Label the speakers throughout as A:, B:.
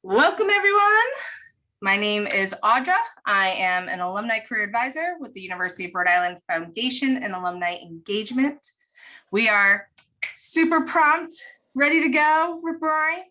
A: Welcome, everyone. My name is Audra. I am an alumni career advisor with the University of Rhode Island Foundation and Alumni Engagement. We are super prompt, ready to go with Brian.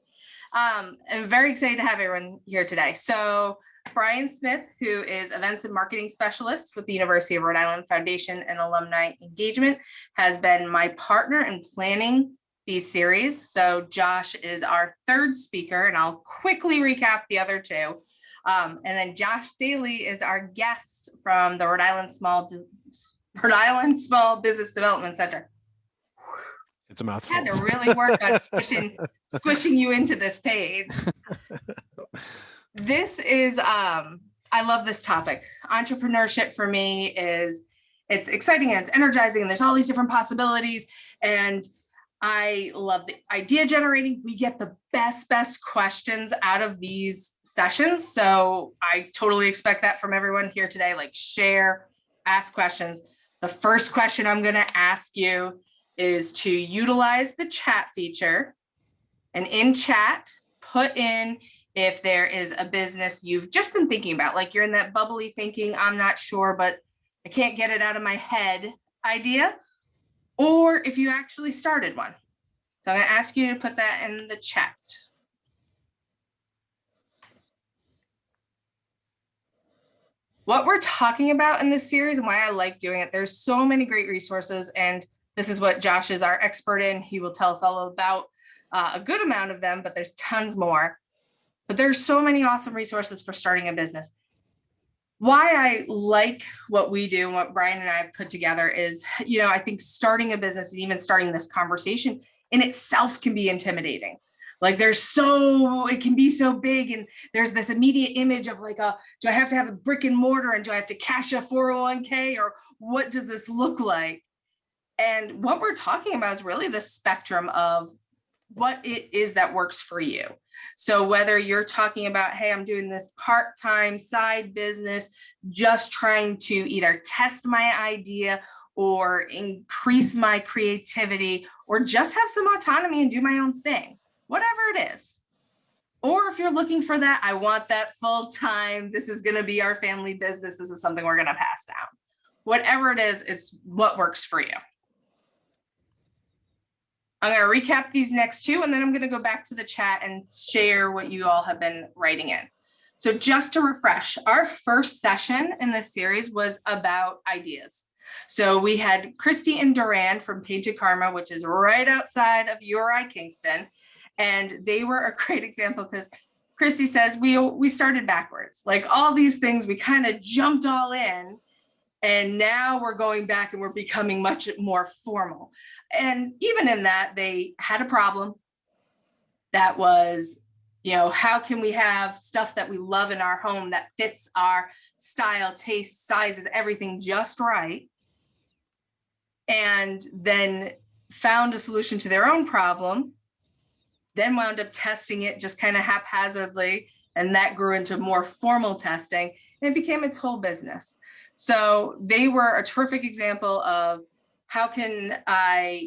A: I'm very excited to have everyone here today. So Brian Smith, who is Events and Marketing Specialist with the University of Rhode Island Foundation and Alumni Engagement, has been my partner in planning these series. So Josh is our third speaker, and I'll quickly recap the other two. And then Josh Daly is our guest from the Rhode Island Small Business Development Center.
B: It's a mouthful.
A: I had to really work on squishing you into this page. This is, I love this topic. Entrepreneurship for me it's exciting and it's energizing, and there's all these different possibilities. And I love the idea generating. We get the best questions out of these sessions. So I totally expect that from everyone here today. Like, share, ask questions. The first question I'm going to ask you is to utilize the chat feature, and in chat, put in if there is a business you've just been thinking about, like you're in that bubbly thinking, I'm not sure, but I can't get it out of my head idea, or if you actually started one. So I'm going to ask you to put that in the chat. What we're talking about in this series and why I like doing it, there's so many great resources, and this is what Josh is our expert in. He will tell us all about a good amount of them, but there's tons more. But there's so many awesome resources for starting a business. Why I like what we do and what Brian and I have put together is, I think starting a business and even starting this conversation in itself can be intimidating. Like it can be so big, and there's this immediate image of like, do I have to have a brick and mortar, and do I have to cash a 401k, or what does this look like? And what we're talking about is really the spectrum of what it is that works for you. So whether you're talking about, hey, I'm doing this part-time side business, just trying to either test my idea or increase my creativity, or just have some autonomy and do my own thing, whatever it is. Or if you're looking for that, I want that full-time, this is going to be our family business, this is something we're going to pass down. Whatever it is, it's what works for you. I'm going to recap these next two, and then I'm going to go back to the chat and share what you all have been writing in. So just to refresh, our first session in this series was about ideas. So we had Christy and Duran from Painted Karma, which is right outside of URI Kingston. And they were a great example because Christy says we started backwards. Like all these things, we kind of jumped all in. And now we're going back and we're becoming much more formal. And even in that, they had a problem that was, how can we have stuff that we love in our home that fits our style, taste, sizes, everything just right? And then found a solution to their own problem, then wound up testing it just kind of haphazardly. And that grew into more formal testing, and it became its whole business. So they were a terrific example of how can that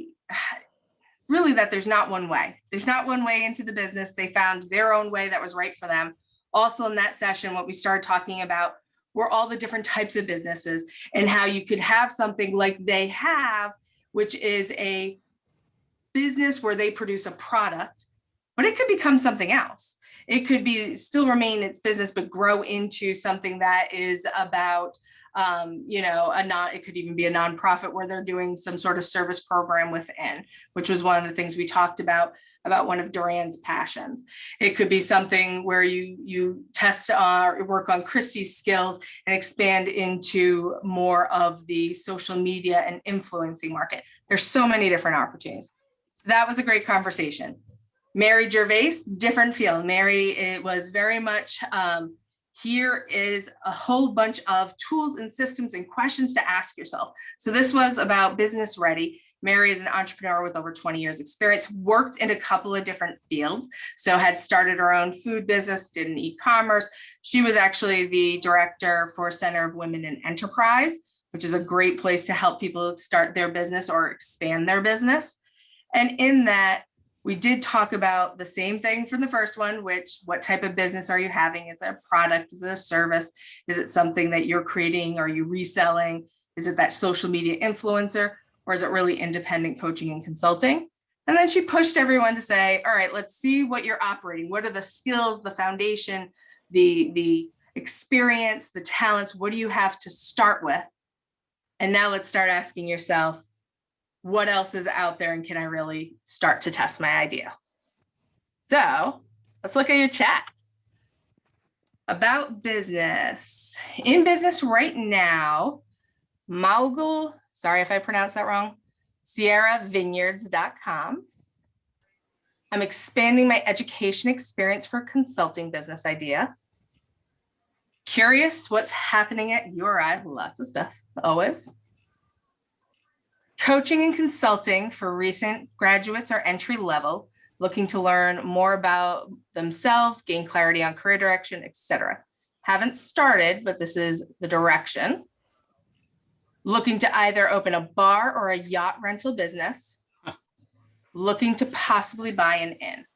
A: there's not one way. There's not one way into the business. They found their own way that was right for them. Also in that session, what we started talking about were all the different types of businesses and how you could have something like they have, which is a business where they produce a product, but it could become something else. It could still remain its business, but grow into something that is about it could even be a nonprofit where they're doing some sort of service program within, which was one of the things we talked about one of Duran's passions. It could be something where you test or work on Christie's skills and expand into more of the social media and influencing market. There's so many different opportunities. That was a great conversation. Mary Gervais, different feel. Mary, it was very much, here is a whole bunch of tools and systems and questions to ask yourself. So this was about business ready. Mary is an entrepreneur with over 20 years experience, worked in a couple of different fields. So had started her own food business, did an e-commerce. She was actually the director for Center of Women in Enterprise, which is a great place to help people start their business or expand their business. And in that, We did talk about the same thing from the first one, which what type of business are you having? Is it a product? Is it a service? Is it something that you're creating? Are you reselling? Is it that social media influencer? Or is it really independent coaching and consulting? And then she pushed everyone to say, all right, let's see what you're operating. What are the skills, the foundation, the experience, the talents? What do you have to start with? And now let's start asking yourself, what else is out there and can I really start to test my idea? So let's look at your chat. About business. In business right now, Maugul, sorry if I pronounced that wrong, SierraVineyards.com. I'm expanding my education experience for a consulting business idea. Curious what's happening at URI, lots of stuff, always. Coaching and consulting for recent graduates or entry level, looking to learn more about themselves, gain clarity on career direction, etc. Haven't started, but this is the direction. Looking to either open a bar or a yacht rental business. Looking to possibly buy an inn.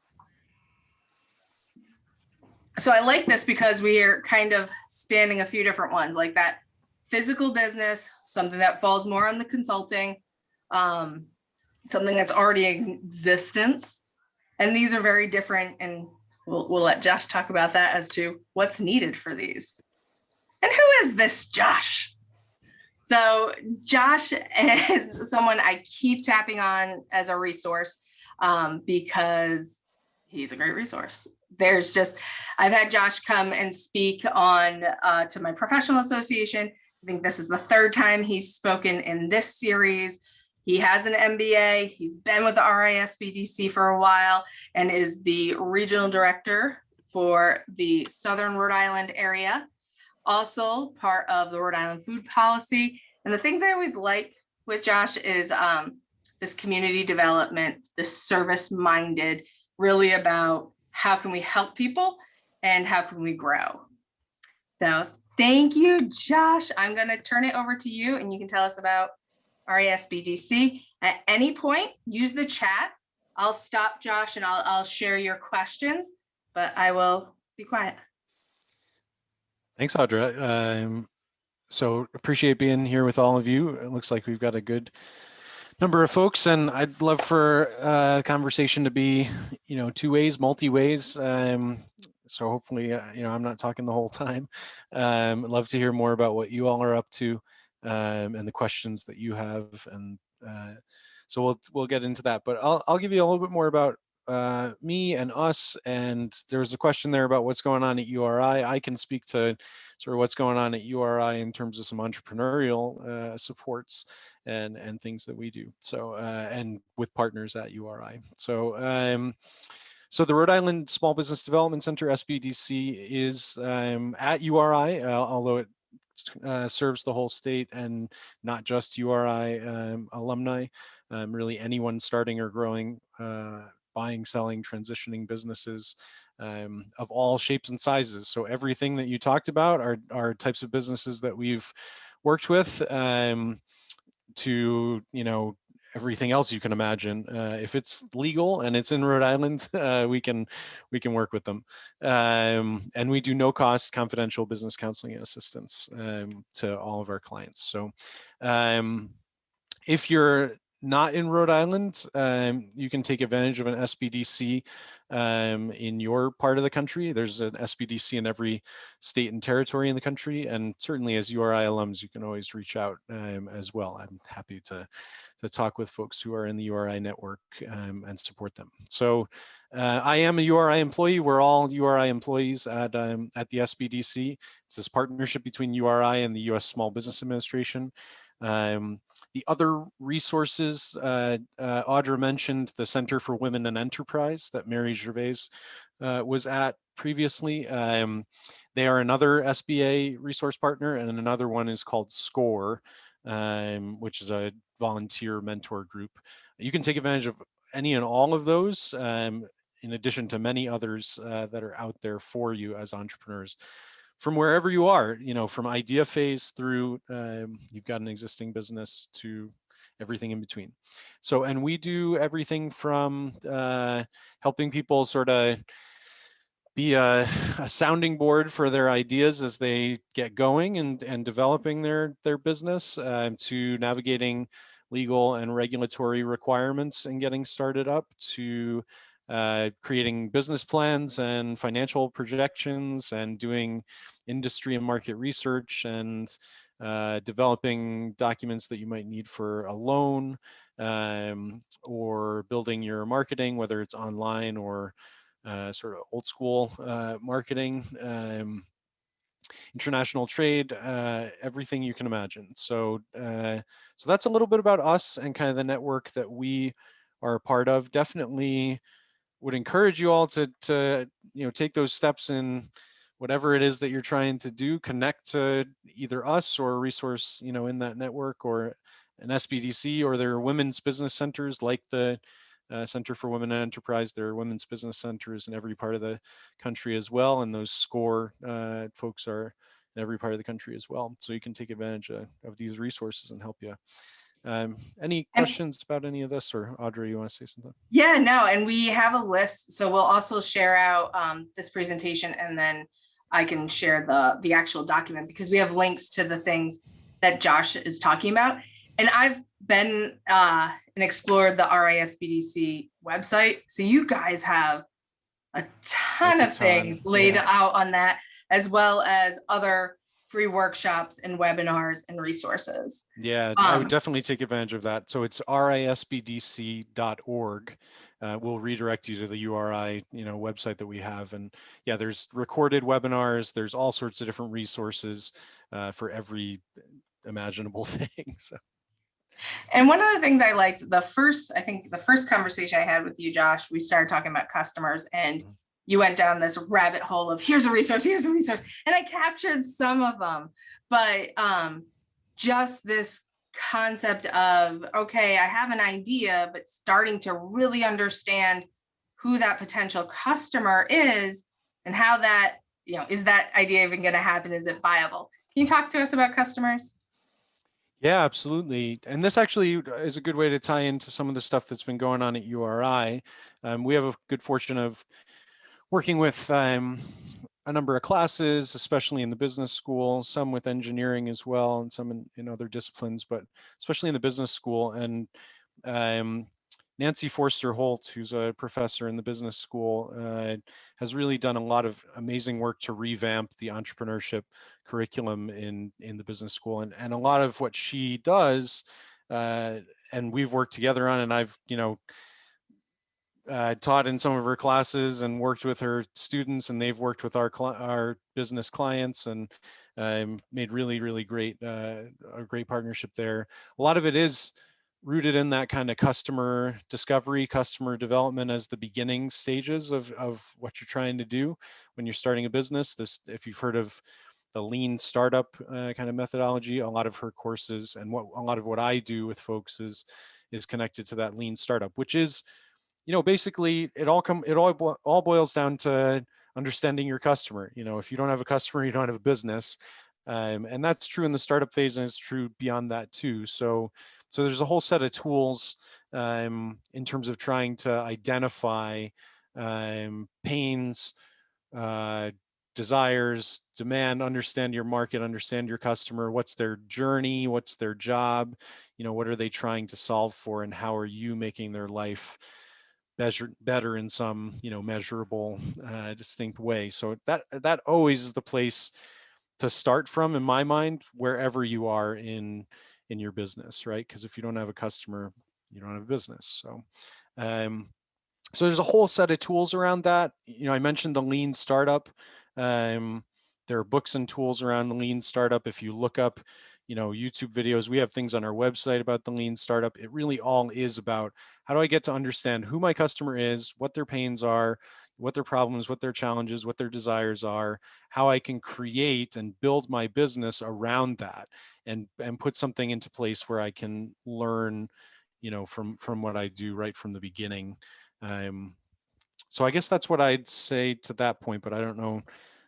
A: So I like this because we are kind of spanning a few different ones, like that physical business, something that falls more on the consulting, something that's already in existence. And these are very different. And we'll let Josh talk about that as to what's needed for these. And who is this Josh? So Josh is someone I keep tapping on as a resource because he's a great resource. There's just, I've had Josh come and speak on to my professional association. I think this is the third time he's spoken in this series. He has an MBA. He's been with the SBDC for a while and is the regional director for the Southern Rhode Island area. Also part of the Rhode Island food policy. And the things I always like with Josh is this community development, this service-minded, really about how can we help people and how can we grow. So thank you, Josh. I'm going to turn it over to you and you can tell us about SBDC. At any point, use the chat. I'll stop Josh and I'll share your questions, but I will be quiet.
B: Thanks, Audra. So appreciate being here with all of you. It looks like we've got a good number of folks, and I'd love for conversation to be, two ways, multi-ways. So hopefully, I'm not talking the whole time. I'd love to hear more about what you all are up to and the questions that you have, and so we'll get into that. But I'll give you a little bit more about me and us. And there's a question there about what's going on at URI. I can speak to sort of what's going on at URI in terms of some entrepreneurial supports and things that we do. So and with partners at URI. So so the Rhode Island Small Business Development Center, SBDC, is at URI, although it serves the whole state and not just URI alumni, really anyone starting or growing, buying, selling, transitioning businesses of all shapes and sizes. So everything that you talked about are types of businesses that we've worked with, to everything else you can imagine. If it's legal and it's in Rhode Island, we can work with them. And we do no cost confidential business counseling and assistance to all of our clients. So if you're not in Rhode Island, you can take advantage of an SBDC in your part of the country. There's an SBDC in every state and territory in the country. And certainly as URI alums, you can always reach out as well. I'm happy to talk with folks who are in the URI network and support them. So I am a URI employee. We're all URI employees at the SBDC. It's this partnership between URI and the US Small Business Administration. The other resources, Audra mentioned the Center for Women and Enterprise that Mary Gervais was at previously. They are another SBA resource partner, and another one is called SCORE, which is a volunteer mentor group. You can take advantage of any and all of those, in addition to many others that are out there for you as entrepreneurs. From wherever you are, from idea phase through, you've got an existing business to everything in between. So, and we do everything from helping people sort of be a sounding board for their ideas as they get going and developing their business, to navigating legal and regulatory requirements and getting started up, to creating business plans and financial projections and doing industry and market research and developing documents that you might need for a loan, or building your marketing, whether it's online or sort of old school marketing, international trade, everything you can imagine. So, so that's a little bit about us and kind of the network that we are a part of. Definitely would encourage you all to take those steps in whatever it is that you're trying to do. Connect to either us or a resource in that network, or an SBDC, or their women's business centers like the Center for Women and Enterprise. There are women's business centers in every part of the country as well, and those SCORE folks are in every part of the country as well. So you can take advantage of these resources and help you. Any questions about any of this, or Audrey, you want to say something?
A: Yeah, no, and we have a list, so we'll also share out this presentation, and then I can share the actual document, because we have links to the things that Josh is talking about. And I've been and explored the RISBDC website, so you guys have a ton of things laid out on that, as well as other free workshops and webinars and resources.
B: Yeah, I would definitely take advantage of that. So it's risbdc.org. We'll redirect you to the URI, website that we have. And yeah, there's recorded webinars. There's all sorts of different resources for every imaginable thing. So.
A: And one of the things I liked, I think the first conversation I had with you, Josh, we started talking about customers, and you went down this rabbit hole of here's a resource, and I captured some of them, but just this concept of, okay, I have an idea, but starting to really understand who that potential customer is and how that, is that idea even going to happen? Is it viable? Can you talk to us about customers?
B: Yeah, absolutely. And this actually is a good way to tie into some of the stuff that's been going on at URI. We have a good fortune of working with a number of classes, especially in the business school, some with engineering as well, and some in other disciplines, but especially in the business school. And Nancy Forster Holt, who's a professor in the business school, has really done a lot of amazing work to revamp the entrepreneurship curriculum in the business school. And a lot of what she does, and we've worked together on, and I've, taught in some of her classes and worked with her students, and they've worked with our business clients, and made really great a great partnership there. A lot of it is rooted in that kind of customer discovery, customer development as the beginning stages of what you're trying to do when you're starting a business. If you've heard of the lean startup kind of methodology, a lot of her courses and a lot of what I do with folks is connected to that lean startup, which is, basically it all boils down to understanding your customer. If you don't have a customer, you don't have a business. And that's true in the startup phase, and it's true beyond that too. So there's a whole set of tools in terms of trying to identify pains, desires, demand, understand your market, understand your customer, what's their journey, what's their job, what are they trying to solve for, and how are you making their life better in some, measurable, distinct way. So that always is the place to start from, in my mind, wherever you are in your business, right? Because if you don't have a customer, you don't have a business. So so there's a whole set of tools around that. I mentioned the lean startup. There are books and tools around the lean startup. If you look up YouTube videos, we have things on our website about the lean startup. It really all is about, how do I get to understand who my customer is, what their pains are, what their problems, what their challenges, what their desires are, how I can create and build my business around that, and put something into place where I can learn, from what I do right from the beginning. So I guess that's what I'd say to that point, but I don't know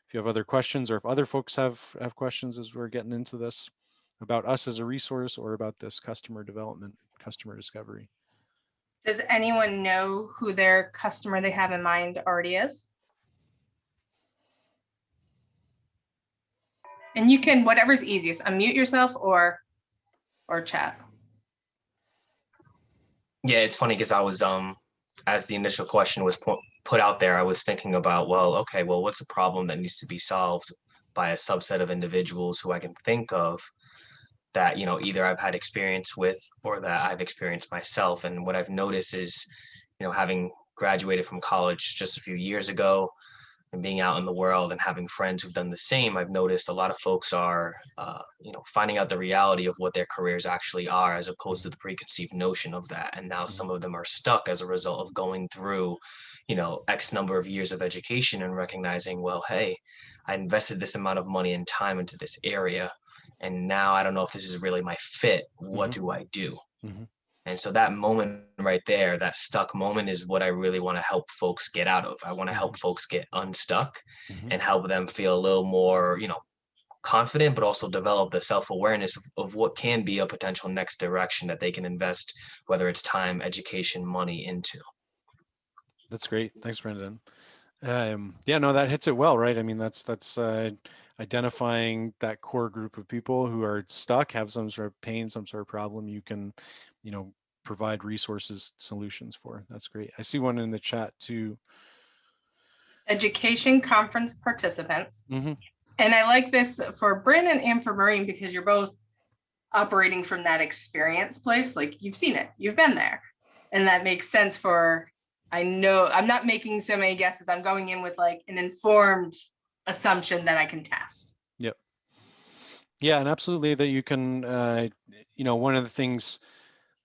B: if you have other questions, or if other folks have questions as we're getting into this about us as a resource, or about this customer development customer discovery.
A: Does anyone know who their customer they have in mind already is? And you can, whatever's easiest, unmute yourself or chat.
C: Yeah, it's funny because I was as the initial question was put out there, I was thinking about, well, okay, well, what's a problem that needs to be solved by a subset of individuals who I can think of that, you know, either I've had experience with or that I've experienced myself. And what I've noticed is, you know, having graduated from college just a few years ago and being out in the world and having friends who've done the same, I've noticed a lot of folks are, you know, finding out the reality of what their careers actually are, as opposed to the preconceived notion of that. And now some of them are stuck as a result of going through, you know, X number of years of education and recognizing, well, hey, I invested this amount of money and time into this area, and now I don't know if this is really my fit. What do I do? And so that moment right there, that stuck moment, is what I really want to help folks get out of. I want to help folks get unstuck and help them feel a little more, you know, confident, but also develop the self-awareness of what can be a potential next direction that they can invest, whether it's time, education, money into.
B: That's great. Thanks, Brendan. Yeah, no, that hits it well, right? I mean, that's identifying that core group of people who are stuck, have some sort of pain, some sort of problem you can, you know, provide resources, solutions for. That's great. I see one in the chat too.
A: Education conference participants. And I like this for Brandon and for Maureen, because you're both operating from that experience place. Like, you've seen it, you've been there. And that makes sense for, I know I'm not making so many guesses. I'm going in with like an informed assumption that I can test.
B: Yep. Yeah, and absolutely that you can, you know, one of the things,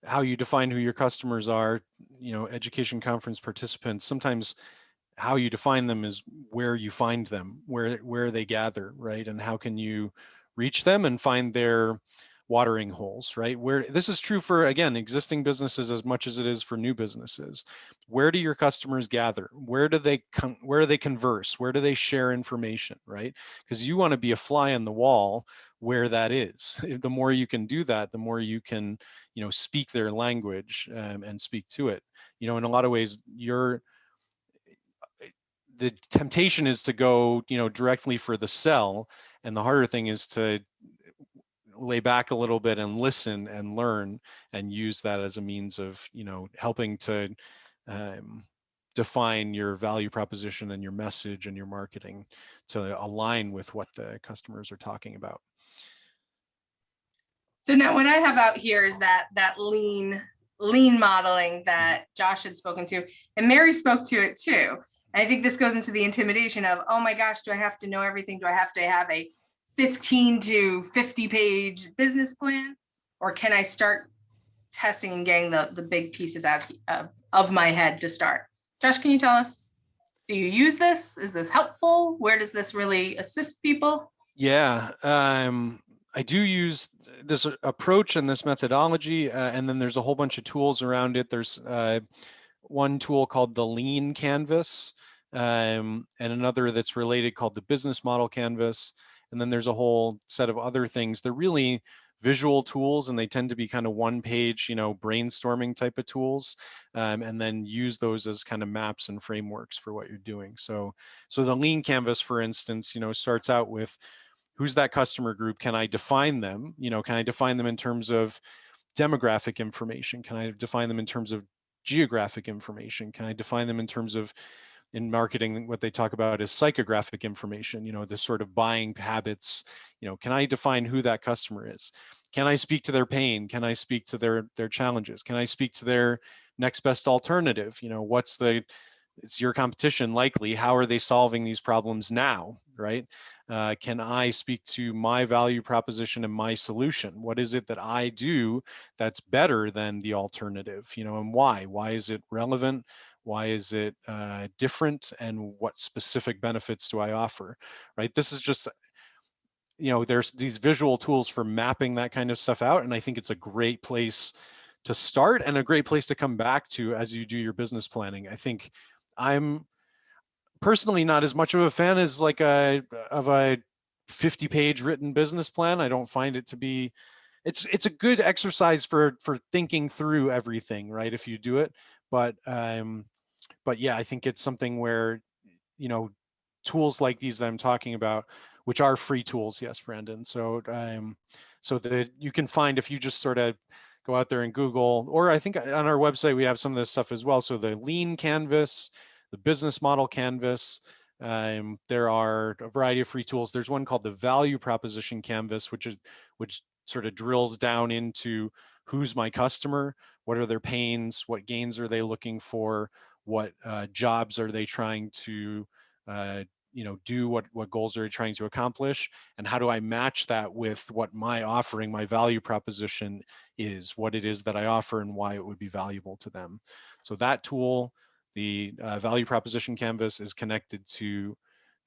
B: how you define who your customers are, you know, education conference participants, sometimes how you define them is where you find them, where they gather, right? And how can you reach them and find their watering holes, right? Where this is true for, again, existing businesses as much as it is for new businesses. Where do your customers gather? Where do they converse? Where do they share information, right? Because you want to be a fly on the wall where that is. The more you can do that, the more you can, you know, speak their language and speak to it. You know, in a lot of ways, the temptation is to go, you know, directly for the sell, and the harder thing is to lay back a little bit and listen and learn and use that as a means of, you know, helping to define your value proposition and your message and your marketing to align with what the customers are talking about.
A: So now what I have out here is that lean modeling that Josh had spoken to, and Mary spoke to it too. And I think this goes into the intimidation of, oh my gosh, do I have to know everything? Do I have to have a 15 to 50 page business plan? Or can I start testing and getting the big pieces out of my head to start? Josh, can you tell us, do you use this? Is this helpful? Where does this really assist people?
B: Yeah, I do use this approach and this methodology, and then there's a whole bunch of tools around it. There's one tool called the Lean Canvas, and another that's related called the Business Model Canvas. And then there's a whole set of other things. They're really visual tools, and they tend to be kind of one-page, you know, brainstorming type of tools, and then use those as kind of maps and frameworks for what you're doing. So the Lean Canvas, for instance, you know, starts out with, who's that customer group? Can I define them? You know, can I define them in terms of demographic information? Can I define them in terms of geographic information? Can I define them in terms of, in marketing, what they talk about is psychographic information, you know, the sort of buying habits? You know, can I define who that customer is? Can I speak to their pain? Can I speak to their challenges? Can I speak to their next best alternative? You know, it's your competition likely. How are they solving these problems now, right? Can I speak to my value proposition and my solution? What is it that I do that's better than the alternative, you know, and why? Why is it relevant? Why is it different? And what specific benefits do I offer, right? This is just, you know, there's these visual tools for mapping that kind of stuff out. And I think it's a great place to start and a great place to come back to as you do your business planning. I think I'm personally not as much of a fan as like a 50-page written business plan. I don't find it to be it's a good exercise for thinking through everything, right? If you do it, but yeah, I think it's something where, you know, tools like these that I'm talking about, which are free tools, yes, Brandon. So so that you can find, if you just sort of go out there and Google, or I think on our website we have some of this stuff as well. So the lean canvas, the business model canvas. There are a variety of free tools. There's one called the value proposition canvas, which sort of drills down into who's my customer, what are their pains, what gains are they looking for, what jobs are they trying to you know, do, what goals are they trying to accomplish, and how do I match that with what my offering, my value proposition is, what it is that I offer and why it would be valuable to them. So that tool, the value proposition canvas, is connected to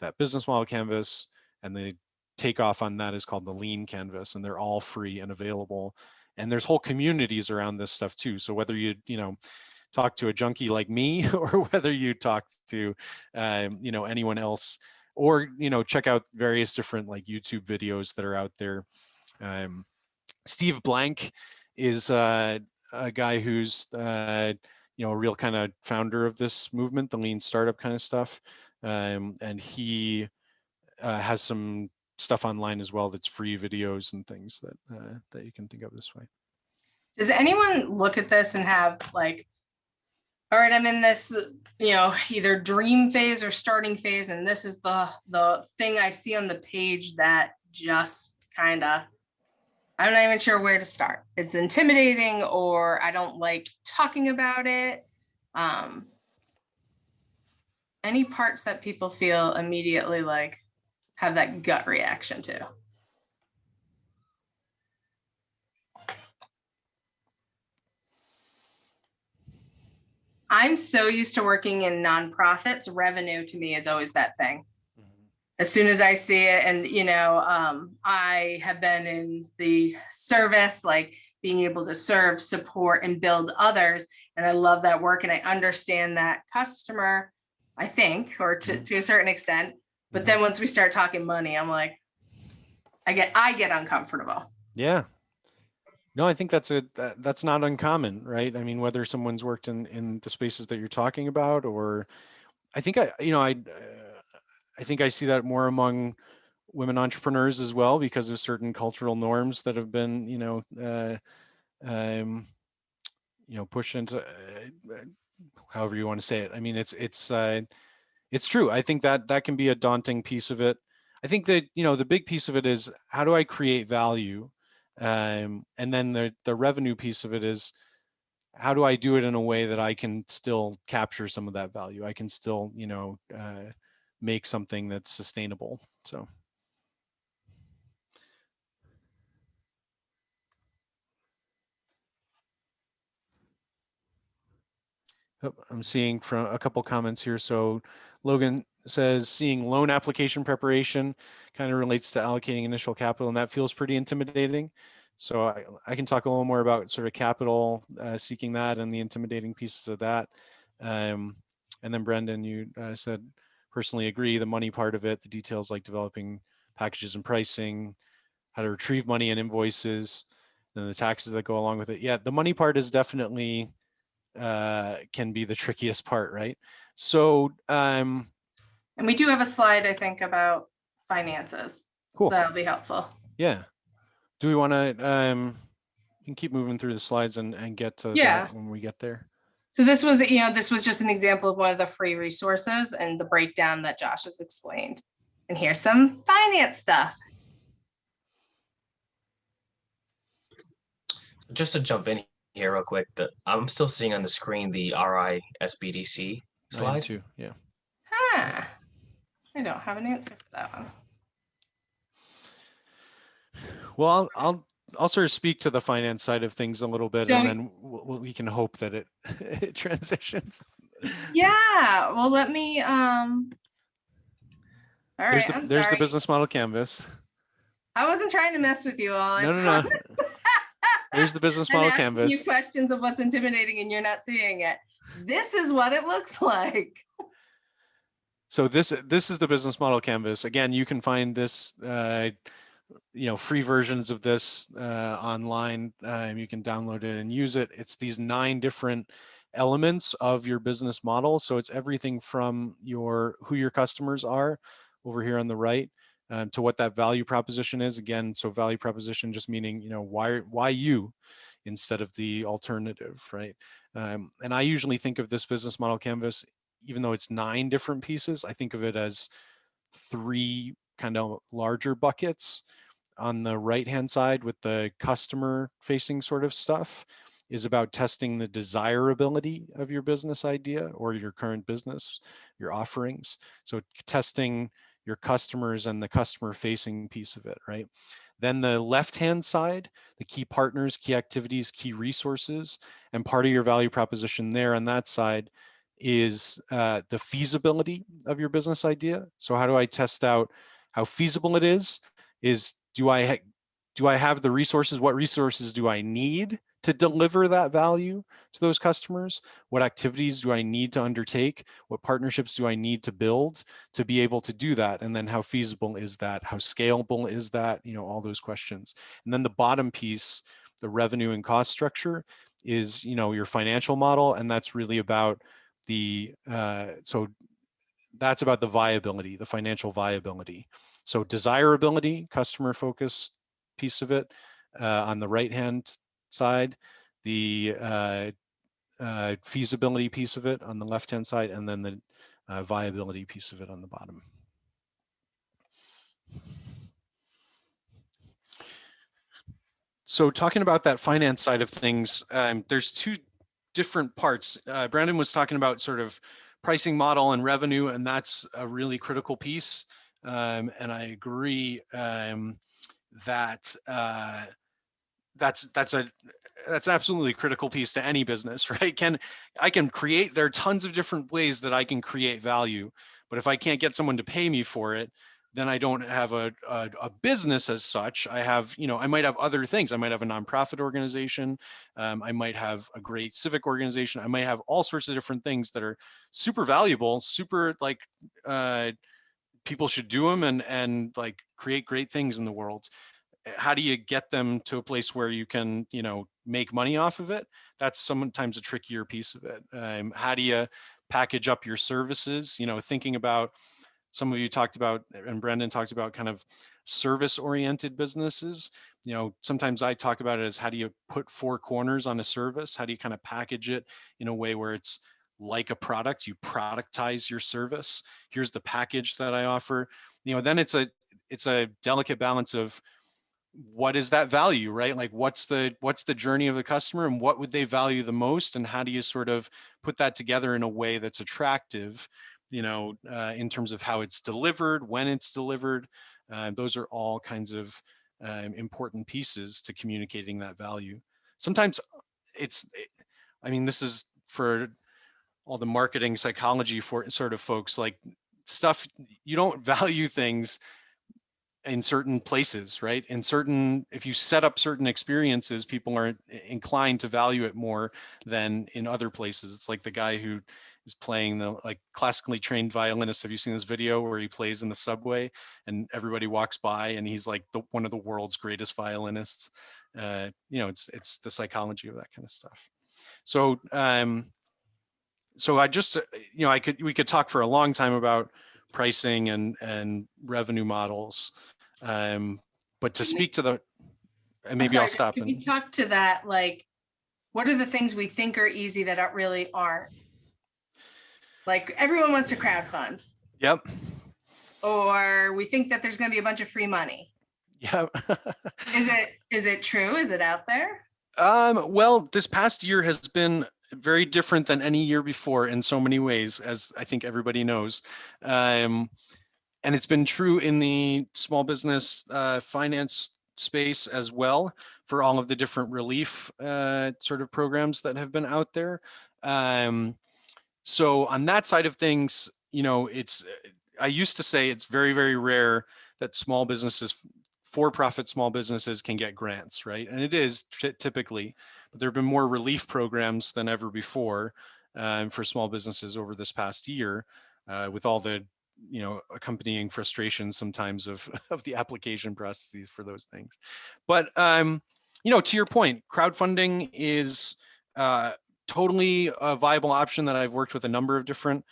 B: that business model canvas, and the takeoff on that is called the lean canvas, and they're all free and available. And there's whole communities around this stuff too. So whether you know, talk to a junkie like me, or whether you talk to you know, anyone else, or, you know, check out various different like YouTube videos that are out there. Steve Blank is a guy who's you know, a real kind of founder of this movement, the lean startup kind of stuff, and he has some stuff online as well that's free videos and things that that you can think of this way.
A: Does anyone look at this and have like, all right, I'm in this, you know, either dream phase or starting phase, and this is the thing I see on the page that just kind of, I'm not even sure where to start. It's intimidating, or I don't like talking about it. Any parts that people feel immediately like have that gut reaction to? I'm so used to working in nonprofits. Revenue to me is always that thing. As soon as I see it, and you know, I have been in the service, like being able to serve, support, and build others, and I love that work, and I understand that customer, I think, or to a certain extent. But then once we start talking money, I'm like, I get uncomfortable.
B: Yeah. No, I think that's not uncommon, right? I mean, whether someone's worked in the spaces that you're talking about, or I think I think I see that more among women entrepreneurs as well, because of certain cultural norms that have been, you know, pushed into, however you want to say it. I mean, it's true. I think that can be a daunting piece of it. I think that, you know, the big piece of it is, how do I create value? And then the revenue piece of it is, how do I do it in a way that I can still capture some of that value? I can still, you know, make something that's sustainable. So. I'm seeing from a couple comments here. So Logan says, seeing loan application preparation kind of relates to allocating initial capital, and that feels pretty intimidating. So I can talk a little more about sort of capital, seeking that, and the intimidating pieces of that. And then Brendan, you said, personally agree, the money part of it, the details like developing packages and pricing, how to retrieve money and invoices, and the taxes that go along with it. Yeah, the money part is definitely can be the trickiest part, right? So
A: and we do have a slide, I think, about finances.
B: Cool.
A: That'll be helpful.
B: Yeah. Do we want to you can keep moving through the slides and get to that when we get there?
A: So this was, you know, this was just an example of one of the free resources and the breakdown that Josh has explained. And here's some finance stuff.
C: Just to jump in here real quick, I'm still seeing on the screen the RI SBDC slide.
B: Too, yeah.
A: Huh. I don't have an answer for that one.
B: Well, I'll sort of speak to the finance side of things a little bit, and then we can hope that it transitions.
A: Yeah. Well, let me. All right.
B: There's the business model canvas.
A: I wasn't trying to mess with you all.
B: No. There's the business model canvas.
A: You questions of what's intimidating, and you're not seeing it. This is what it looks like.
B: So this is the business model canvas. Again, you can find this free versions of this online. You can download it and use it. It's these 9 different elements of your business model. So it's everything from who your customers are over here on the right, to what that value proposition is. Again, so value proposition just meaning, why you instead of the alternative, right? And I usually think of this business model canvas, even though it's 9 different pieces, I think of it as 3 kind of larger buckets. On the right-hand side with the customer facing sort of stuff is about testing the desirability of your business idea or your current business, your offerings. So testing your customers and the customer facing piece of it, right? Then the left-hand side, the key partners, key activities, key resources, and part of your value proposition there on that side is the feasibility of your business idea. So how do I test out how feasible it is do I have the resources? What resources do I need to deliver that value to those customers? What activities do I need to undertake? What partnerships do I need to build to be able to do that? And then how feasible is that? How scalable is that? All those questions. And then the bottom piece, the revenue and cost structure, is your financial model, and that's really about that's about the viability, the financial viability. So desirability, customer focus piece of it on the right-hand side, the feasibility piece of it on the left-hand side, and then the viability piece of it on the bottom. So talking about that finance side of things, there's 2 different parts. Brandon was talking about sort of pricing model and revenue, and that's a really critical piece. And I agree that that's absolutely critical piece to any business, right? There are tons of different ways that I can create value, but if I can't get someone to pay me for it, then I don't have a business as such. I might have other things. I might have a nonprofit organization. I might have a great civic organization. I might have all sorts of different things that are super valuable, super people should do them and create great things in the world. How do you get them to a place where you can, make money off of it? That's sometimes a trickier piece of it. How do you package up your services? Thinking about, some of you talked about, and Brendan talked about, kind of service-oriented businesses. Sometimes I talk about it as, how do you put 4 corners on a service? How do you kind of package it in a way where it's like a product? You productize your service. Here's the package that I offer. Then it's a delicate balance of, what is that value, right? Like what's the journey of the customer, and what would they value the most, and how do you sort of put that together in a way that's attractive, in terms of how it's delivered, when it's delivered. Those are all kinds of important pieces to communicating that value. Sometimes this is for all the marketing psychology for sort of folks, like stuff, you don't value things in certain places, right? If you set up certain experiences, people are inclined to value it more than in other places. It's like the guy who is playing the classically trained violinist. Have you seen this video where he plays in the subway and everybody walks by and he's like one of the world's greatest violinists? It's the psychology of that kind of stuff. So I just, we could talk for a long time about pricing and revenue models. But to speak to and maybe I'll stop.
A: Can you talk to that? What are the things we think are easy that really aren't? Like everyone wants to crowdfund.
B: Yep.
A: Or we think that there's going to be a bunch of free money.
B: Yeah.
A: Is it true? Is it out there?
B: Well, this past year has been very different than any year before in so many ways, as I think everybody knows. And it's been true in the small business finance space as well, for all of the different relief sort of programs that have been out there. So on that side of things, I used to say it's very, very rare that small businesses, for-profit small businesses, can get grants, right? And it is typically, but there have been more relief programs than ever before for small businesses over this past year, with all the accompanying frustration sometimes of of the application processes for those things. But to your point, crowdfunding is totally a viable option that I've worked with a number of different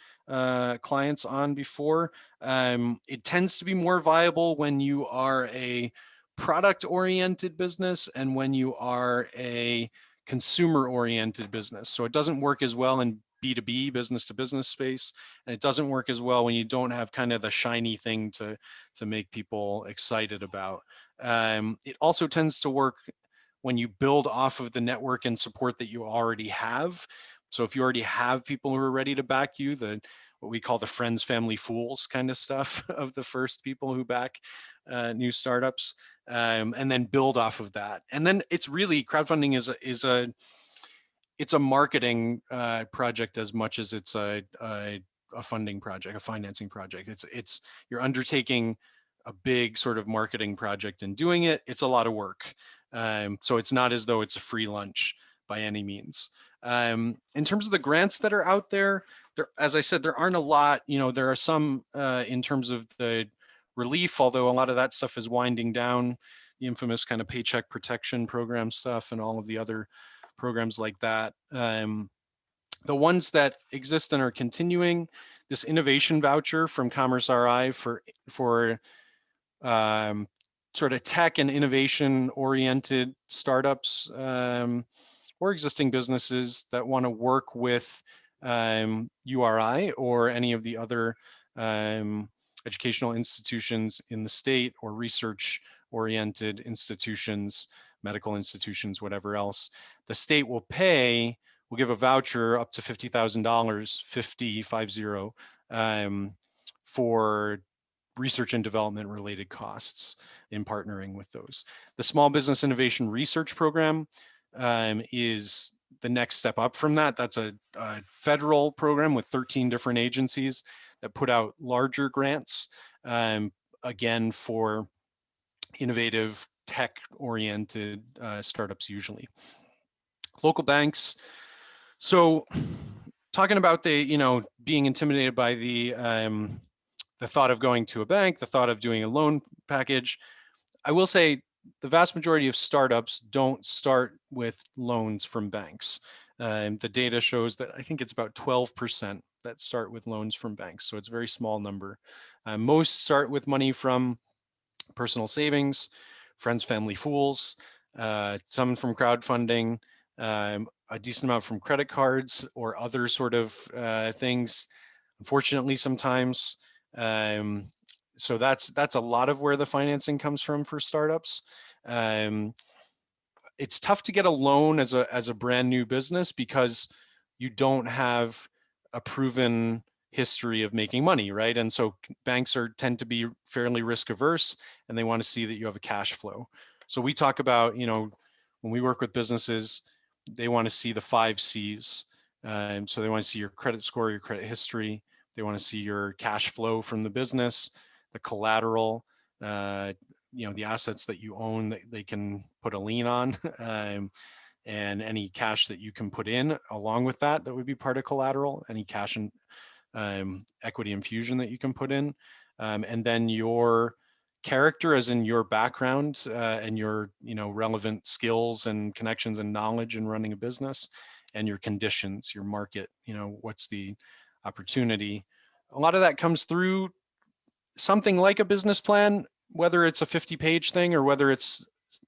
B: clients on before. It tends to be more viable when you are a product-oriented business and when you are a consumer-oriented business. So it doesn't work as well in B2B, business to business space, and it doesn't work as well when you don't have kind of the shiny thing to make people excited about. It also tends to work when you build off of the network and support that you already have. So if you already have people who are ready to back you, what we call the friends, family, fools kind of stuff of the first people who back new startups, and then build off of that. And then it's really, crowdfunding it's a marketing project as much as it's a funding project, a financing project. You're undertaking a big sort of marketing project and doing it. It's a lot of work. So it's not as though it's a free lunch by any means. In terms of the grants that are out there, as I said, there aren't a lot. There are some in terms of the relief, although a lot of that stuff is winding down, the infamous kind of Paycheck Protection Program stuff and all of the other programs like that. The ones that exist and are continuing, this innovation voucher from Commerce RI for sort of tech and innovation oriented startups or existing businesses that want to work with URI or any of the other educational institutions in the state or research oriented institutions, medical institutions, whatever else. The state will give a voucher up to $50,000, 50, for research and development related costs in partnering with those. The Small Business Innovation Research Program is the next step up from that. That's a federal program with 13 different agencies that put out larger grants, again, for innovative tech-oriented startups usually. Local banks. So talking about the, being intimidated by the thought of going to a bank, the thought of doing a loan package, I will say the vast majority of startups don't start with loans from banks. The data shows that I think it's about 12% that start with loans from banks. So it's a very small number. Most start with money from personal savings, friends, family, fools, some from crowdfunding, a decent amount from credit cards or other sort of things, unfortunately, sometimes. So that's a lot of where the financing comes from for startups. It's tough to get a loan as a brand new business because you don't have a proven history of making money, right? And so banks tend to be fairly risk averse, and they want to see that you have a cash flow. So we talk about, when we work with businesses, they want to see the 5 C's. So they want to see your credit score, your credit history. They want to see your cash flow from the business, the collateral, the assets that you own that they can put a lien on, and any cash that you can put in along with that would be part of collateral, any cash and equity infusion that you can put in, and then your character, as in your background and your relevant skills and connections and knowledge in running a business, and your conditions, your market, what's the opportunity. A lot of that comes through something like a business plan, whether it's a 50-page thing or whether it's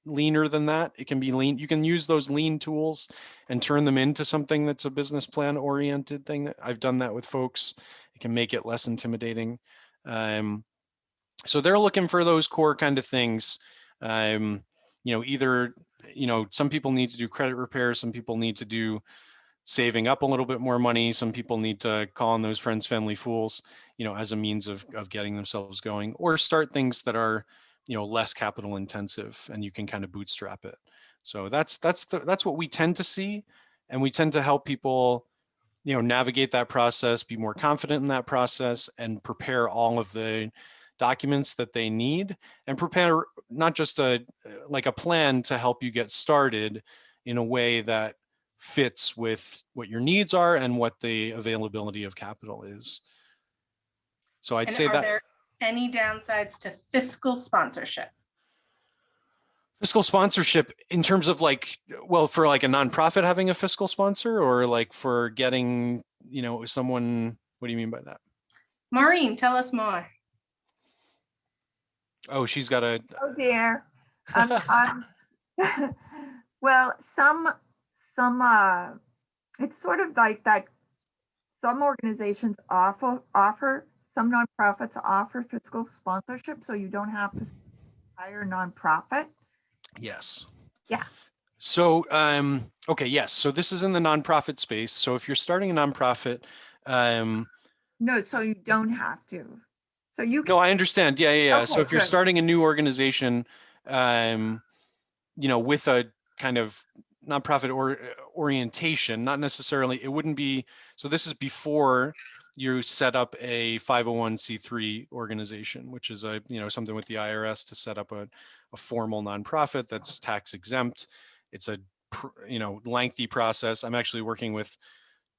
B: leaner than that. It can be lean. You can use those lean tools and turn them into something that's a business plan oriented thing. I've done that with folks. It can make it less intimidating. So they're looking for those core kind of things. Either, some people need to do credit repair. Some people need to do saving up a little bit more money. Some people need to call on those friends, family, fools, as a means of getting themselves going, or start things that are, less capital intensive and you can kind of bootstrap it. So that's what we tend to see. And we tend to help people, navigate that process, be more confident in that process, and prepare all of the documents that they need, and prepare not just a plan to help you get started in a way that fits with what your needs are and what the availability of capital is. So I'd
A: And
B: say
A: are
B: that
A: there any downsides to fiscal sponsorship?
B: fiscal sponsorship in terms of like, well, for like a nonprofit having a fiscal sponsor, or like for getting, someone, what do you mean by that?
A: Maureen, tell us more.
B: Oh, she's got a,
D: Oh dear. I'm well, some it's sort of like that. Some organizations offer some nonprofits offer fiscal sponsorship, so you don't have to hire a nonprofit.
B: yes.
D: Yeah.
B: So, okay, yes. So this is in the nonprofit space. So if you're starting a nonprofit,
D: No, so you don't have to. So you can.
B: no, I understand. Yeah, yeah, yeah. So
D: Okay,
B: if you're
D: good.
B: starting a new organization, with a kind of nonprofit or orientation, not necessarily, it wouldn't be, so this is before you set up a 501c3 organization, which is something with the IRS to set up a formal nonprofit that's tax exempt. It's a, lengthy process. I'm actually working with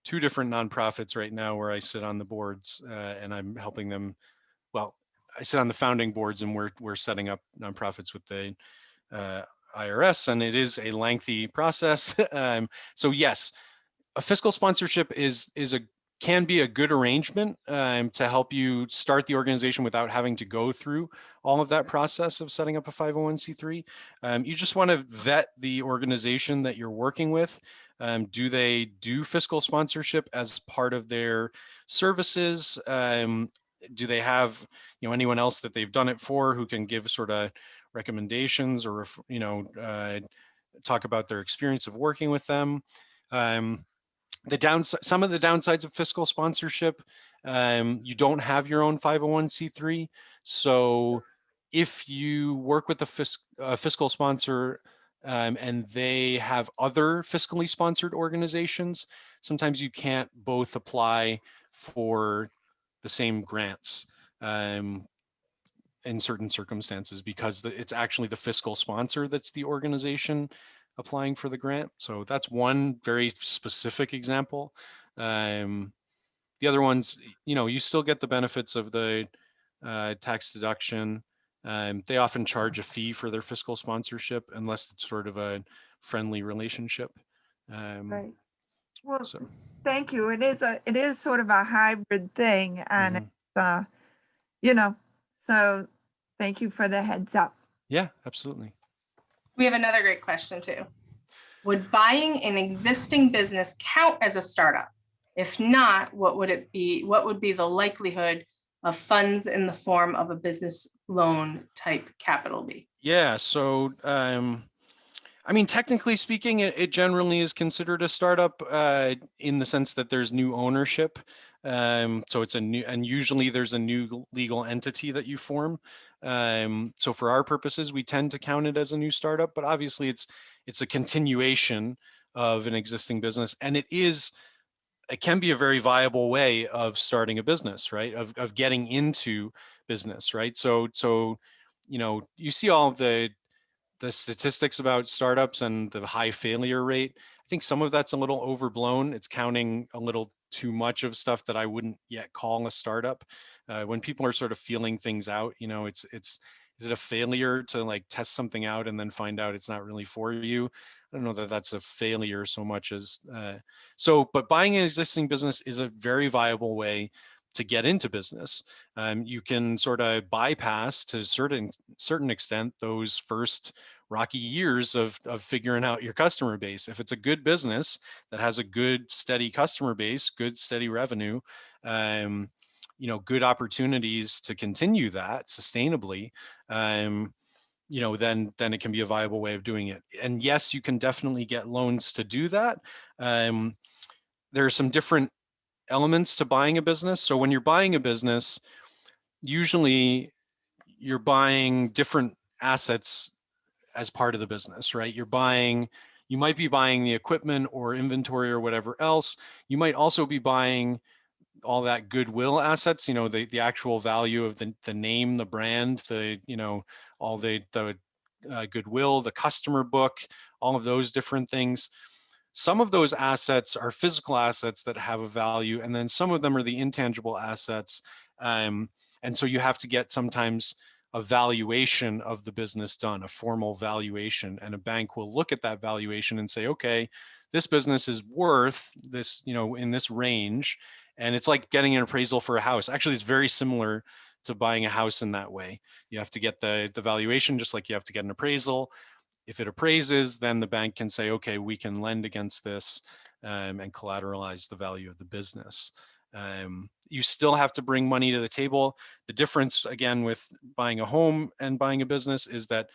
B: 2 different nonprofits right now where I sit on the boards and I'm helping them. Well, I sit on the founding boards and we're setting up nonprofits with the IRS, and it is a lengthy process. So yes, a fiscal sponsorship can be a good arrangement to help you start the organization without having to go through all of that process of setting up a 501c3. You just want to vet the organization that you're working with. Do they do fiscal sponsorship as part of their services? Do they have anyone else that they've done it for who can give sort of recommendations or talk about their experience of working with them? Some of the downsides of fiscal sponsorship, you don't have your own 501c3. So if you work with a fiscal sponsor and they have other fiscally sponsored organizations, sometimes you can't both apply for the same grants in certain circumstances because it's actually the fiscal sponsor that's the organization applying for the grant. So that's one very specific example. The other ones, you still get the benefits of the tax deduction. They often charge a fee for their fiscal sponsorship unless it's sort of a friendly relationship.
D: Right. Well,
B: So,
D: thank you. It is sort of a hybrid thing, and
B: mhm.
D: it's so thank you for the heads up.
B: Yeah, absolutely.
A: We have another great question too. Would buying an existing business count as a startup? If not, what would it be? What would be the likelihood of funds in the form of a business loan type capital be?
B: Yeah, so technically speaking, it generally is considered a startup in the sense that there's new ownership. So it's and usually there's a new legal entity that you form. So for our purposes, we tend to count it as a new startup, but obviously it's a continuation of an existing business, and it can be a very viable way of starting a business, right? Of getting into business, right? So you see all of the statistics about startups and the high failure rate. I think some of that's a little overblown. It's counting a little too much of stuff that I wouldn't yet call a startup. When people are sort of feeling things out, is it a failure to like test something out and then find out it's not really for you? I don't know that that's a failure so much as but buying an existing business is a very viable way to get into business. You can sort of bypass to a certain extent those first rocky years of figuring out your customer base. If it's a good business that has a good steady customer base, good steady revenue, good opportunities to continue that sustainably, then it can be a viable way of doing it. And yes, you can definitely get loans to do that. There are some different elements to buying a business. So when you're buying a business, usually you're buying different assets as part of the business, right? You might be buying the equipment or inventory or whatever else. You might also be buying all that goodwill assets, the actual value of the name, the brand, all the goodwill, the customer book, all of those different things. Some of those assets are physical assets that have a value, and then some of them are the intangible assets And so you have to get sometimes a valuation of the business done, a formal valuation, and a bank will look at that valuation and say, okay, this business is worth this, in this range. And it's like getting an appraisal for a house. Actually, it's very similar to buying a house in that way. You have to get the valuation just like you have to get an appraisal. If it appraises, then the bank can say, okay, we can lend against this and collateralize the value of the business. You still have to bring money to the table. The difference, again, with buying a home and buying a business is that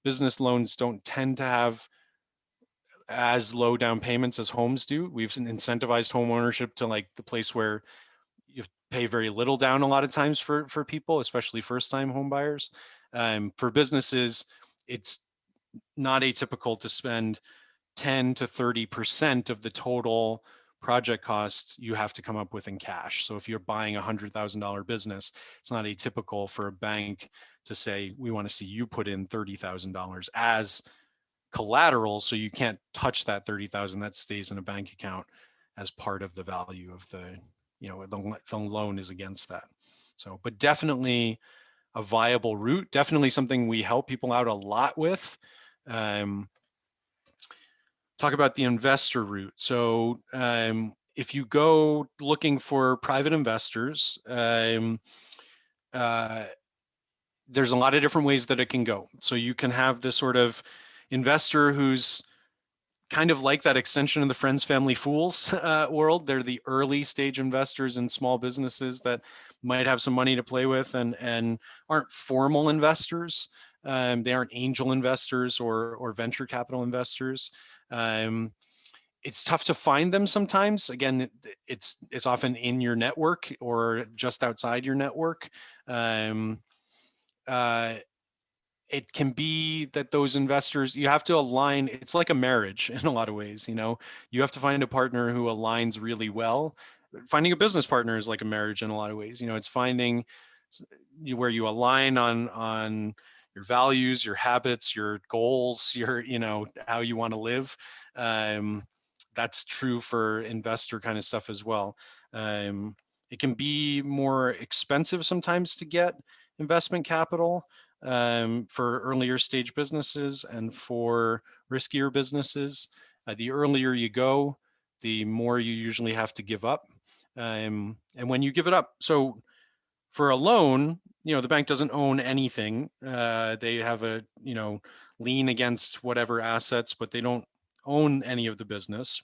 B: business loans don't tend to have as low down payments as homes do. We've incentivized home ownership to like the place where you pay very little down a lot of times for people, especially first-time home buyers. For businesses, it's not atypical to spend 10 to 30% of the total project costs you have to come up with in cash. So if you're buying a $100,000 business, it's not atypical for a bank to say, we want to see you put in $30,000 as collateral. So you can't touch that 30,000 that stays in a bank account as part of the value of the, the loan is against that. So, but definitely a viable route, definitely something we help people out a lot with. Talk about the investor route. So if you go looking for private investors, there's a lot of different ways that it can go. So you can have this sort of investor who's kind of like that extension of the friends, family, fools world. They're the early stage investors in small businesses that might have some money to play with and aren't formal investors. They aren't angel investors or venture capital investors. It's tough to find them sometimes. Again, it's often in your network or just outside your network. It can be that those investors, you have to align. It's like a marriage in a lot of ways. You have to find a partner who aligns really well. Finding a business partner is like a marriage in a lot of ways. It's finding where you align on your values, your habits, your goals, your, how you want to live. That's true for investor kind of stuff as well. It can be more expensive sometimes to get investment capital for earlier stage businesses and for riskier businesses. The earlier you go, the more you usually have to give up. And when you give it up, so for a loan, the bank doesn't own anything. They have a, lien against whatever assets, but they don't own any of the business.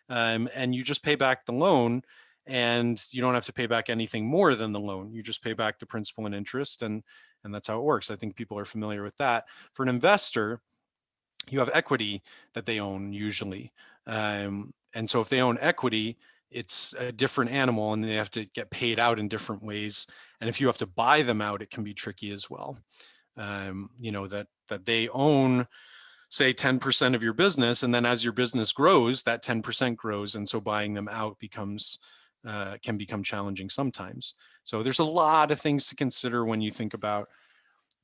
B: And you just pay back the loan, and you don't have to pay back anything more than the loan. You just pay back the principal and interest, and that's how it works. I think people are familiar with that. For an investor, you have equity that they own usually. And so if they own equity, it's a different animal and they have to get paid out in different ways. And if you have to buy them out, it can be tricky as well. That they own, say, 10% of your business, and then as your business grows, that 10% grows. And so buying them out can become challenging sometimes. So there's a lot of things to consider when you think about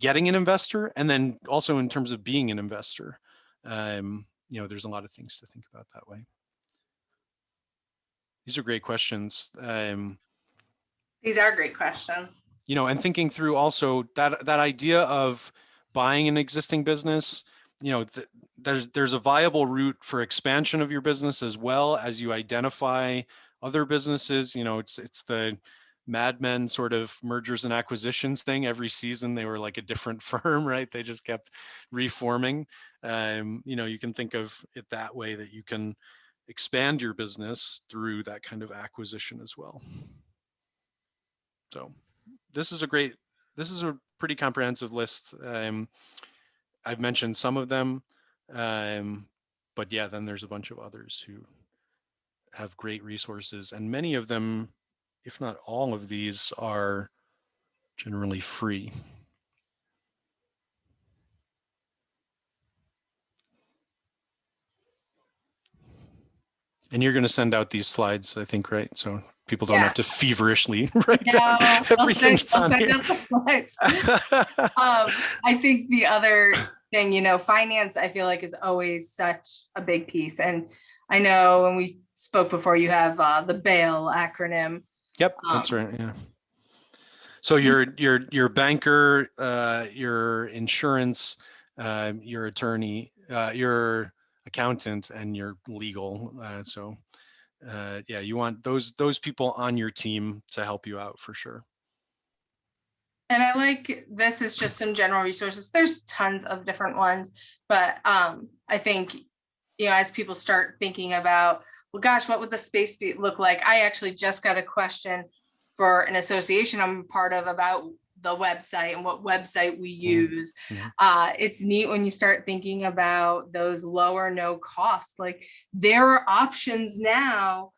B: getting an investor, and then also in terms of being an investor. There's a lot of things to think about that way. These are great questions.
A: These are great questions.
B: And thinking through also that idea of buying an existing business, there's a viable route for expansion of your business as well as you identify other businesses. It's the Mad Men sort of mergers and acquisitions thing. Every season they were like a different firm, right? They just kept reforming. You can think of it that way, that you can expand your business through that kind of acquisition as well. So this is a pretty comprehensive list. I've mentioned some of them, but yeah, then there's a bunch of others who have great resources, and many of them, if not all of these, are generally free. And you're going to send out these slides, I think, right? So people don't have to feverishly write down everything that's on here.
A: I think the other thing, finance, I feel like is always such a big piece. And I know when we spoke before, you have the BAIL acronym.
B: Yep, that's right. Yeah. So your banker, your insurance, your attorney, your accountant, and your legal. Yeah, you want those people on your team to help you out for sure.
A: And I like, this is just some general resources. There's tons of different ones, but I think, as people start thinking about, well, gosh, what would the space look like? I actually just got a question for an association I'm part of about the website and what website we use. It's neat when you start thinking about those lower no cost. Like, there are options now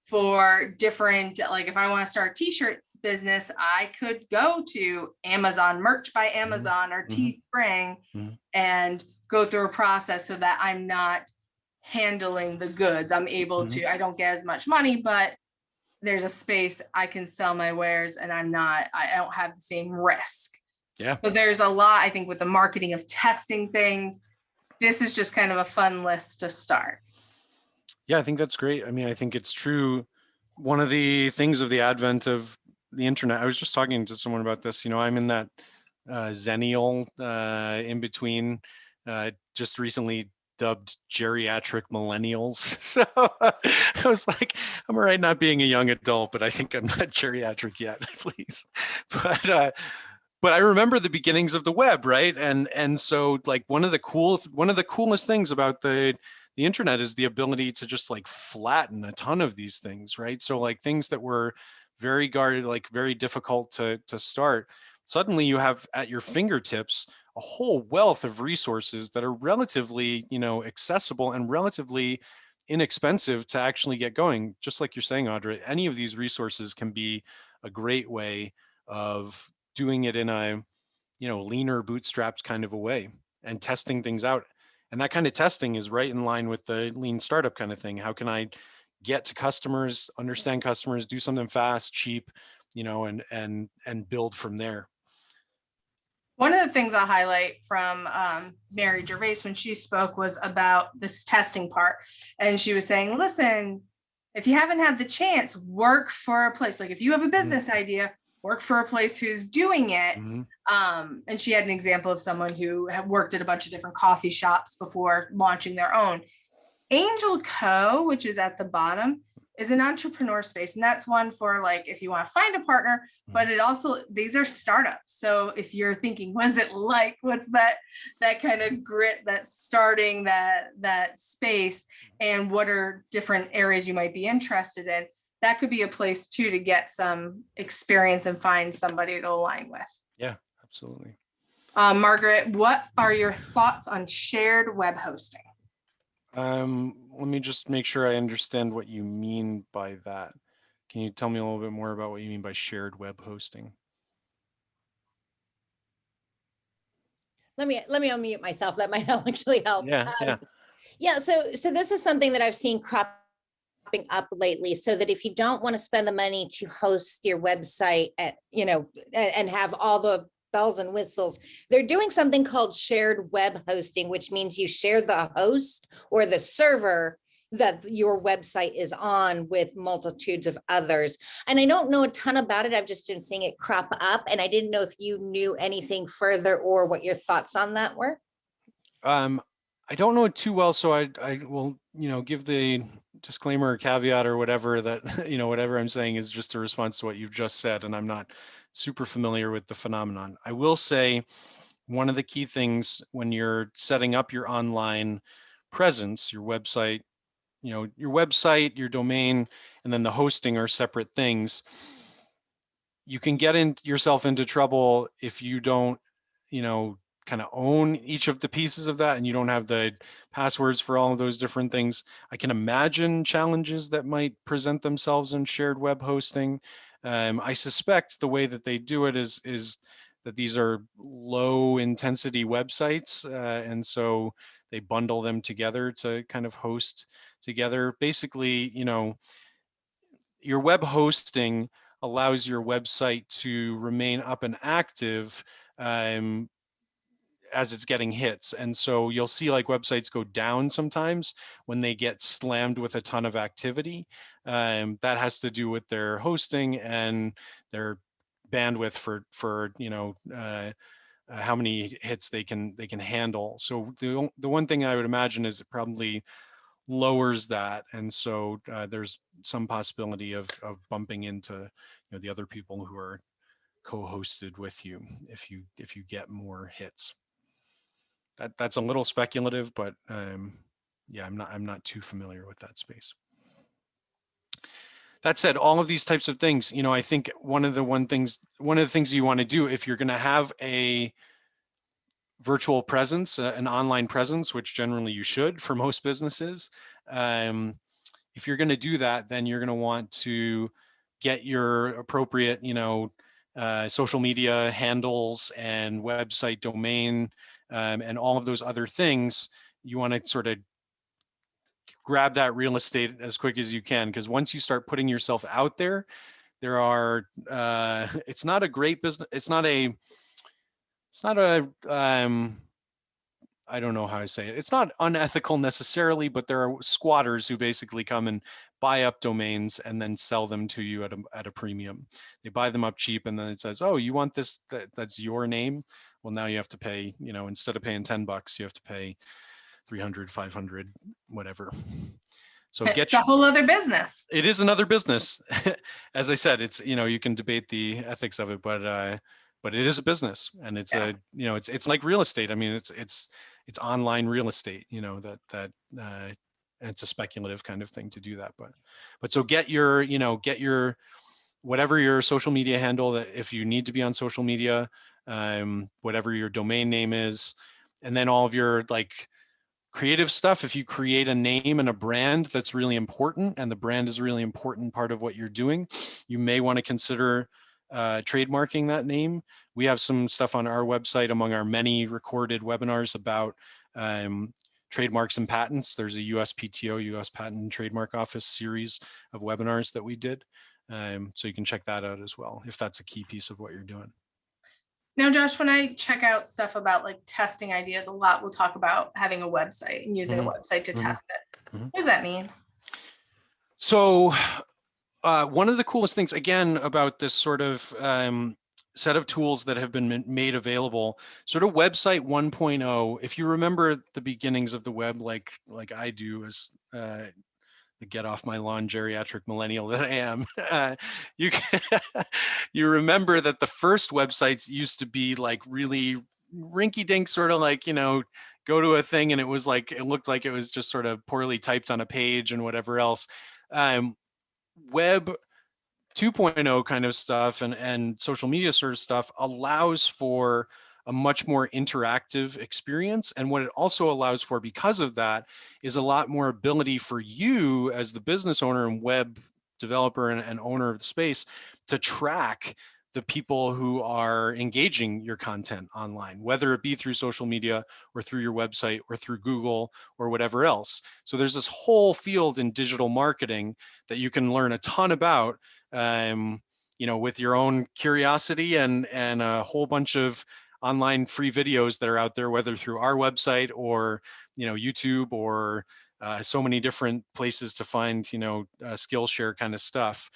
A: for different, like if I want to start a t-shirt business, I could go to Amazon, Merch by Amazon or Teespring and go through a process so that I'm not handling the goods. I'm able to, I don't get as much money, but there's a space I can sell my wares and I don't have the same risk.
B: Yeah.
A: So there's a lot, I think, with the marketing of testing things. This is just kind of a fun list to start.
B: Yeah, I think that's great. I mean, I think it's true. One of the things of the advent of the internet, I was just talking to someone about this, I'm in that zennial in between, just recently dubbed geriatric millennials. So I was like, I'm all right not being a young adult, but I think I'm not geriatric yet, please. But I remember the beginnings of the web, right? And so like one of the coolest things about the internet is the ability to just like flatten a ton of these things, right? So like things that were very guarded, like very difficult to start, suddenly you have at your fingertips a whole wealth of resources that are relatively, accessible and relatively inexpensive to actually get going. Just like you're saying, Audra, any of these resources can be a great way of doing it in a, leaner, bootstrapped kind of a way and testing things out. And that kind of testing is right in line with the lean startup kind of thing. How can I get to customers, understand customers, do something fast, cheap, and build from there.
A: One of the things I'll highlight from Mary Gervais when she spoke was about this testing part. And she was saying, listen, if you haven't had the chance, work for a place. Like if you have a business idea, work for a place who's doing it. And she had an example of someone who had worked at a bunch of different coffee shops before launching their own. Angel Co., which is at the bottom, is an entrepreneur space. And that's one for like, if you want to find a partner, but it also, these are startups. So if you're thinking, what is it like? What's that kind of grit that's starting that space, and what are different areas you might be interested in? That could be a place too, to get some experience and find somebody to align with.
B: Yeah, absolutely.
A: Margaret, what are your thoughts on shared web hosting?
B: Let me just make sure I understand what you mean by that. Can you tell me a little bit more about what you mean by shared web hosting?
E: Let me unmute myself. That might actually help.
B: Yeah.
E: So this is something that I've seen cropping up lately, so that if you don't want to spend the money to host your website and have all the bells and whistles, they're doing something called shared web hosting, which means you share the host or the server that your website is on with multitudes of others. And I don't know a ton about it. I've just been seeing it crop up, and I didn't know if you knew anything further or what your thoughts on that were.
B: I don't know it too well, so I will, give the disclaimer or caveat or whatever that, whatever I'm saying is just a response to what you've just said, and I'm not super familiar with the phenomenon. I will say one of the key things when you're setting up your online presence, your website, your domain, and then the hosting are separate things. You can get yourself into trouble if you don't, kind of own each of the pieces of that, and you don't have the passwords for all of those different things. I can imagine challenges that might present themselves in shared web hosting. I suspect the way that they do it is that these are low intensity websites, and so they bundle them together to kind of host together. Basically, your web hosting allows your website to remain up and active as it's getting hits. And so you'll see like websites go down sometimes when they get slammed with a ton of activity. That has to do with their hosting and their bandwidth for how many hits they can handle. So the one thing I would imagine is it probably lowers that, and so there's some possibility of bumping into the other people who are co-hosted with you if you get more hits. That's a little speculative, but yeah, I'm not too familiar with that space. That said, all of these types of things, I think one of the things you want to do if you're going to have a virtual presence, an online presence, which generally you should for most businesses. If you're going to do that, then you're going to want to get your appropriate, social media handles and website domain and all of those other things. You want to sort of grab that real estate as quick as you can, because once you start putting yourself out there, it's not a great business. It's not a I don't know how to say it. It's not unethical necessarily, but there are squatters who basically come and buy up domains and then sell them to you at a premium. They buy them up cheap, and then it says, "Oh, you want this? That's your name." Well, now you have to pay. Instead of paying $10, you have to pay 300, 500, whatever. So
A: it's a whole other business.
B: It is another business. As I said, it's you can debate the ethics of it, but it is a business, and it's it's like real estate. I mean, it's online real estate. It's a speculative kind of thing to do that, but so get your whatever your social media handle, that if you need to be on social media, whatever your domain name is, and then all of your creative stuff. If you create a name and a brand that's really important, and the brand is a really important part of what you're doing, you may want to consider trademarking that name. We have some stuff on our website among our many recorded webinars about trademarks and patents. There's a USPTO, US Patent and Trademark Office series of webinars that we did. So you can check that out as well, if that's a key piece of what you're doing.
A: Now, Josh, when I check out stuff about testing ideas, a lot we'll talk about having a website and using a website to test it. What does that mean?
B: So one of the coolest things, again, about this sort of set of tools that have been made available, sort of website 1.0, if you remember the beginnings of the web, like I do as the get off my lawn geriatric millennial that I am, you remember that the first websites used to be really rinky dink, sort of go to a thing and it was it looked like it was just sort of poorly typed on a page and whatever else. Web 2.0 kind of stuff and social media sort of stuff allows for a much more interactive experience. And what it also allows for, because of that, is a lot more ability for you as the business owner and web developer and owner of the space to track the people who are engaging your content online, whether it be through social media or through your website or through Google or whatever else. So there's this whole field in digital marketing that you can learn a ton about, with your own curiosity and a whole bunch of online free videos that are out there, whether through our website or YouTube or so many different places to find Skillshare kind of stuff.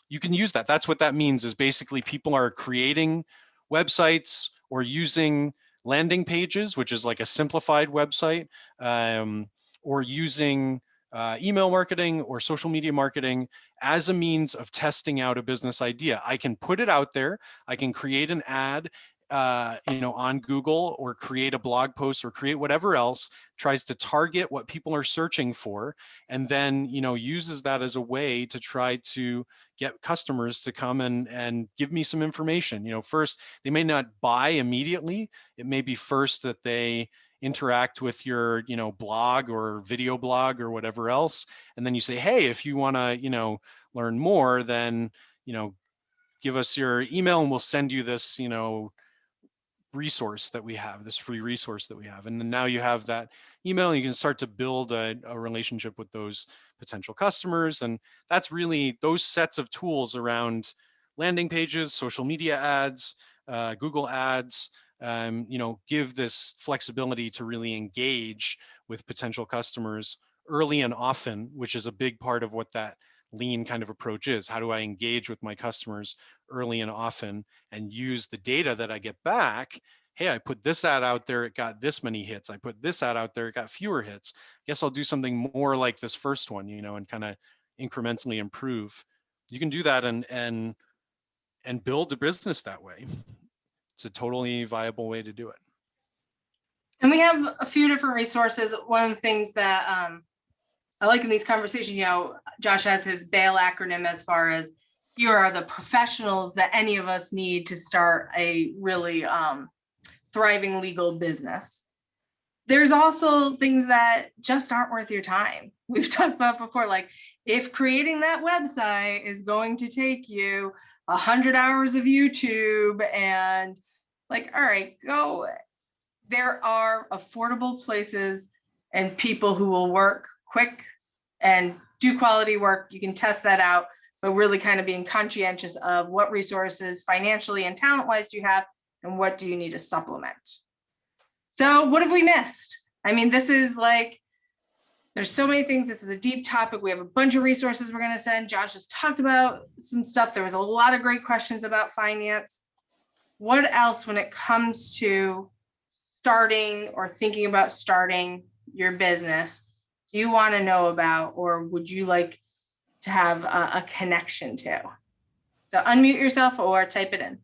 B: You can use that. That's what that means, is basically people are creating websites or using landing pages, which is like a simplified website, or using email marketing or social media marketing as a means of testing out a business idea. I can put it out there. I can create an ad on Google, or create a blog post, or create whatever else tries to target what people are searching for, and then uses that as a way to try to get customers to come and give me some information. First, they may not buy immediately. It may be first that they interact with your blog or video blog or whatever else, and then you say, hey, if you want to learn more, then give us your email and we'll send you this resource that we have, this free resource that we have. And then now you have that email, and you can start to build a relationship with those potential customers. And that's really those sets of tools around landing pages, social media ads, Google ads, give this flexibility to really engage with potential customers early and often, which is a big part of what that lean kind of approach is. How do I engage with my customers early and often and use the data that I get back? Hey, I put this ad out there, it got this many hits. I put this ad out there, it got fewer hits. Guess I'll do something more like this first one, and kind of incrementally improve. You can do that and build a business that way. It's a totally viable way to do it.
A: And we have a few different resources. One of the things that I like in these conversations, Josh has his BAIL acronym as far as here are the professionals that any of us need to start a really thriving legal business. There's also things that just aren't worth your time. We've talked about before, like if creating that website is going to take you 100 hours of YouTube and like, all right, go. There are affordable places and people who will work quick and do quality work. You can test that out, but really kind of being conscientious of what resources financially and talent-wise do you have and what do you need to supplement. So what have we missed? I mean, this is like, there's so many things. This is a deep topic. We have a bunch of resources we're going to send. Josh has talked about some stuff. There was a lot of great questions about finance. What else when it comes to starting or thinking about starting your business do you want to know about, or would you like to have a connection to? So unmute yourself or type it in.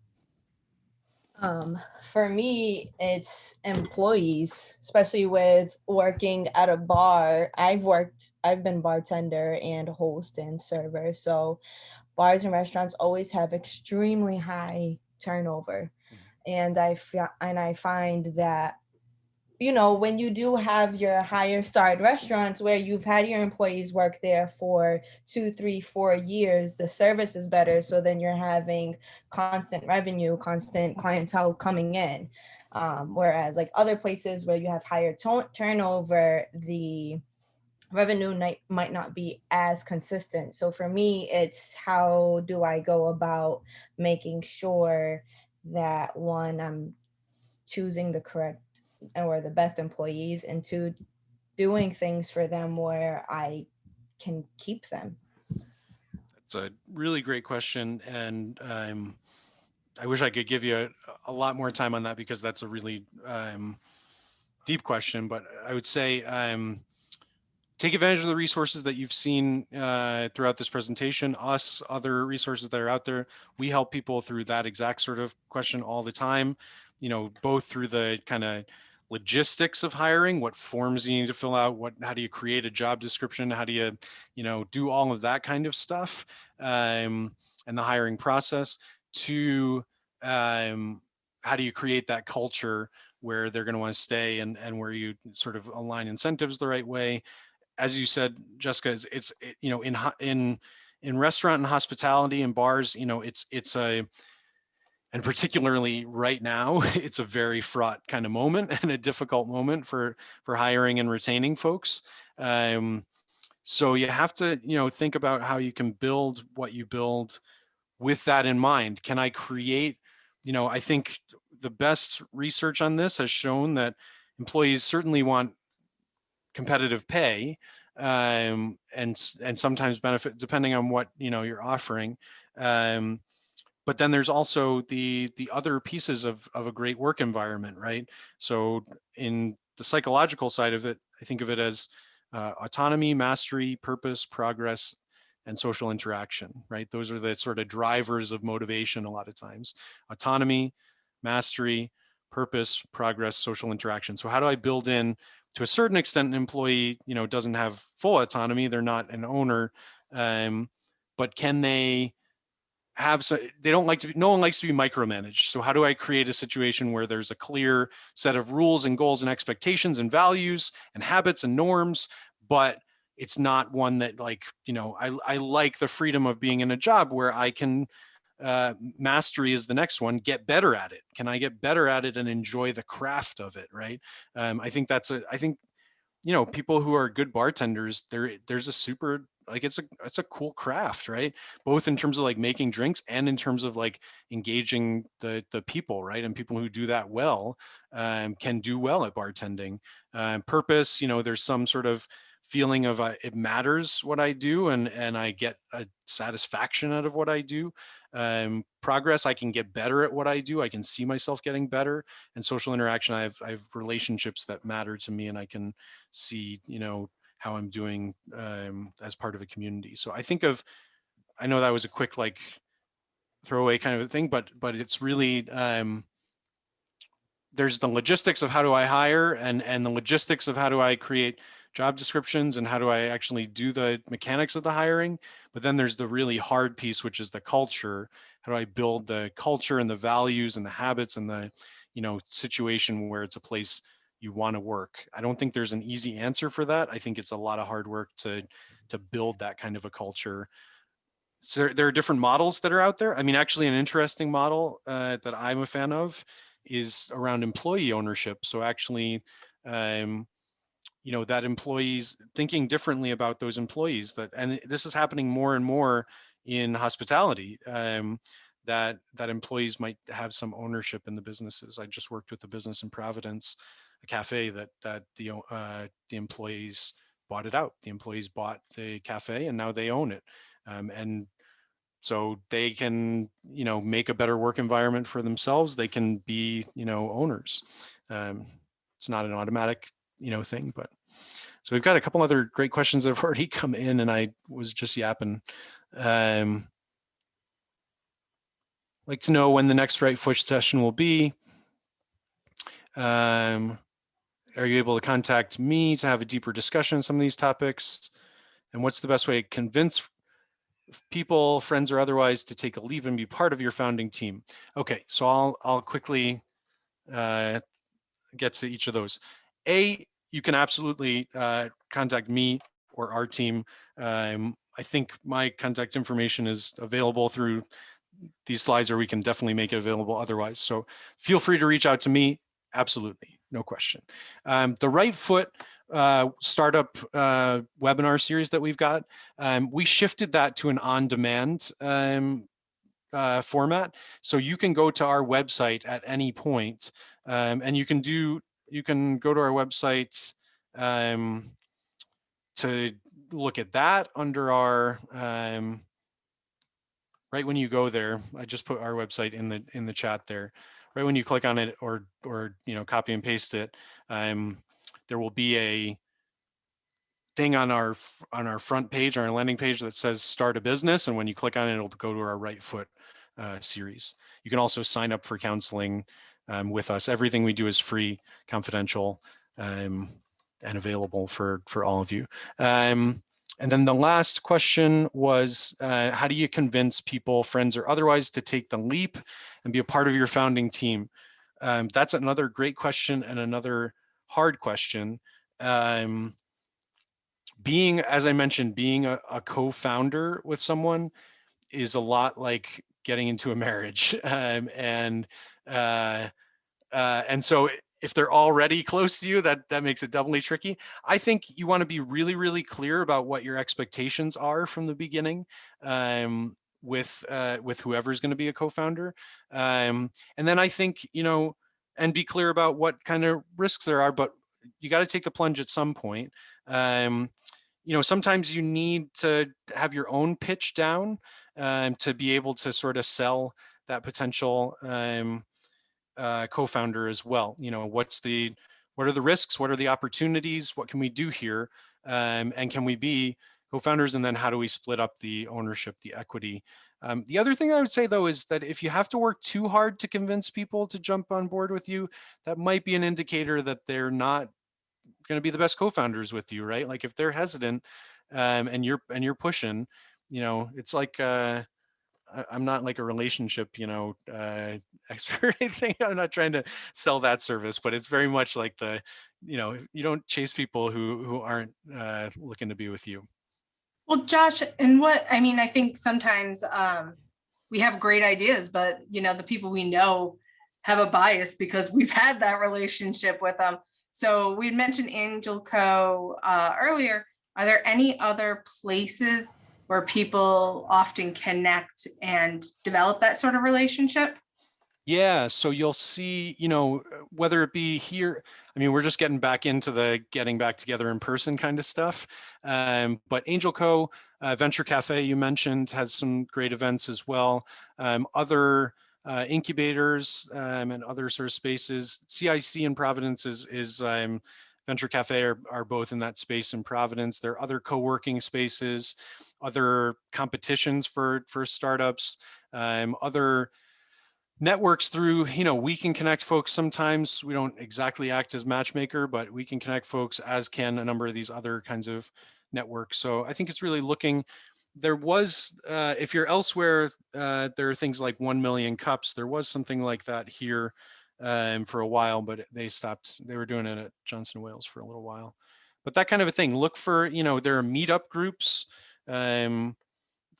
F: For me, it's employees, especially with working at a bar. I've been bartender and host and server. So bars and restaurants always have extremely high turnover. And I find that, when you do have your higher starred restaurants where you've had your employees work there for 2, 3, 4 years, the service is better. So then you're having constant revenue, constant clientele coming in. Whereas like other places where you have higher turnover, the revenue might not be as consistent. So for me, it's how do I go about making sure that one, I'm choosing the correct or the best employees, and two, doing things for them where I can keep them.
B: That's a really great question. And I wish I could give you a lot more time on that because that's a really deep question. But I would say take advantage of the resources that you've seen throughout this presentation, other resources that are out there. We help people through that exact sort of question all the time, both through the kind of logistics of hiring, what forms you need to fill out, how do you create a job description, how do you, do all of that kind of stuff, and the hiring process, to how do you create that culture where they're going to want to stay and where you sort of align incentives the right way. As you said, Jessica, in restaurant and hospitality and bars, and particularly right now, it's a very fraught kind of moment and a difficult moment for hiring and retaining folks. So you have to, think about how you can build what you build with that in mind. Can I create, I think the best research on this has shown that employees certainly want competitive pay and sometimes benefit depending on what, you're offering. But then there's also the other pieces of a great work environment, right? So in the psychological side of it, I think of it as autonomy, mastery, purpose, progress, and social interaction, right? Those are the sort of drivers of motivation a lot of times. Autonomy, mastery, purpose, progress, social interaction. So how do I build in, to a certain extent, an employee, doesn't have full autonomy, they're not an owner, but can they have, so they don't like to be, no one likes to be micromanaged. So how do I create a situation where there's a clear set of rules and goals and expectations and values and habits and norms, but it's not one that I like the freedom of being in a job where I can, mastery is the next one, get better at it. Can I get better at it and enjoy the craft of it, right? I think people who are good bartenders, there's a super, it's a cool craft, right? Both in terms of making drinks and in terms of engaging the people, right? And people who do that well can do well at bartending. Purpose, there's some sort of feeling of it matters what I do, and I get a satisfaction out of what I do. Progress, I can get better at what I do. I can see myself getting better. And social interaction, I have relationships that matter to me, and I can see, how I'm doing as part of a community. So I know that was a quick like throwaway kind of a thing, but it's really there's the logistics of how do I hire, and the logistics of how do I create job descriptions, and how do I actually do the mechanics of the hiring. But then there's the really hard piece, which is the culture. How do I build the culture and the values and the habits and the, situation where it's a place you want to work? I don't think there's an easy answer for that. I think it's a lot of hard work to build that kind of a culture. So there are different models that are out there. I mean, actually an interesting model that I'm a fan of is around employee ownership. So actually, that employees thinking differently about those employees, and this is happening more and more in hospitality, that employees might have some ownership in the businesses. I just worked with a business in Providence, a cafe that the employees bought it out. The employees bought the cafe and now they own it. And so they can, make a better work environment for themselves. They can be, owners. It's not an automatic, thing, but so we've got a couple other great questions that have already come in, and I was just yapping. Like to know when the next Right Foot session will be. Are you able to contact me to have a deeper discussion on some of these topics? And what's the best way to convince people, friends or otherwise, to take a leap and be part of your founding team? Okay, so I'll quickly get to each of those. You can absolutely contact me or our team. I think my contact information is available through these slides, or we can definitely make it available otherwise. So feel free to reach out to me. Absolutely, no question. The Right Foot startup webinar series that we've got, we shifted that to an on-demand format. So you can go to our website at any point, and you can go to our website to look at that under our right when you go there. I just put our website in the chat there. Right when you click on it or copy and paste it, there will be a thing on our front page, our landing page, that says start a business, and when you click on it, it'll go to our Right Foot series. You can also sign up for counseling with us. Everything we do is free, confidential, and available for all of you. And then the last question was, how do you convince people, friends or otherwise, to take the leap and be a part of your founding team? That's another great question and another hard question. As I mentioned, being a co-founder with someone is a lot like getting into a marriage. And so if they're already close to you, that makes it doubly tricky. I think you want to be really, really clear about what your expectations are from the beginning with whoever's going to be a co-founder. And then I think, and be clear about what kind of risks there are, but you got to take the plunge at some point. Sometimes you need to have your own pitch down to be able to sort of sell that potential co-founder as well. What are the risks? What are the opportunities? What can we do here? And can we be co-founders? And then how do we split up the ownership, the equity? The other thing I would say, though, is that if you have to work too hard to convince people to jump on board with you, that might be an indicator that they're not going to be the best co-founders with you, right? Like if they're hesitant and you're pushing, it's like I'm not like a relationship, expert or anything. I'm not trying to sell that service, but it's very much like you don't chase people who aren't looking to be with you.
A: Well, Josh, I think sometimes we have great ideas, but the people we know have a bias because we've had that relationship with them. So we mentioned Angel Co. Earlier. Are there any other places where people often connect and develop that sort of relationship?
B: Yeah, so you'll see, whether it be here, I mean, we're just getting back into the getting back together in person kind of stuff. But Angel Co, Venture Cafe, you mentioned, has some great events as well. Other incubators and other sort of spaces. CIC in Providence is Venture Cafe are both in that space in Providence. There are other co-working spaces, other competitions for startups, other networks through, we can connect folks. Sometimes we don't exactly act as matchmaker, but we can connect folks, as can a number of these other kinds of networks. So I think it's really looking, there was, if you're elsewhere, there are things like 1 million cups. There was something like that here for a while, but they stopped. They were doing it at Johnson Wales for a little while. But that kind of a thing, look for, there are meetup groups.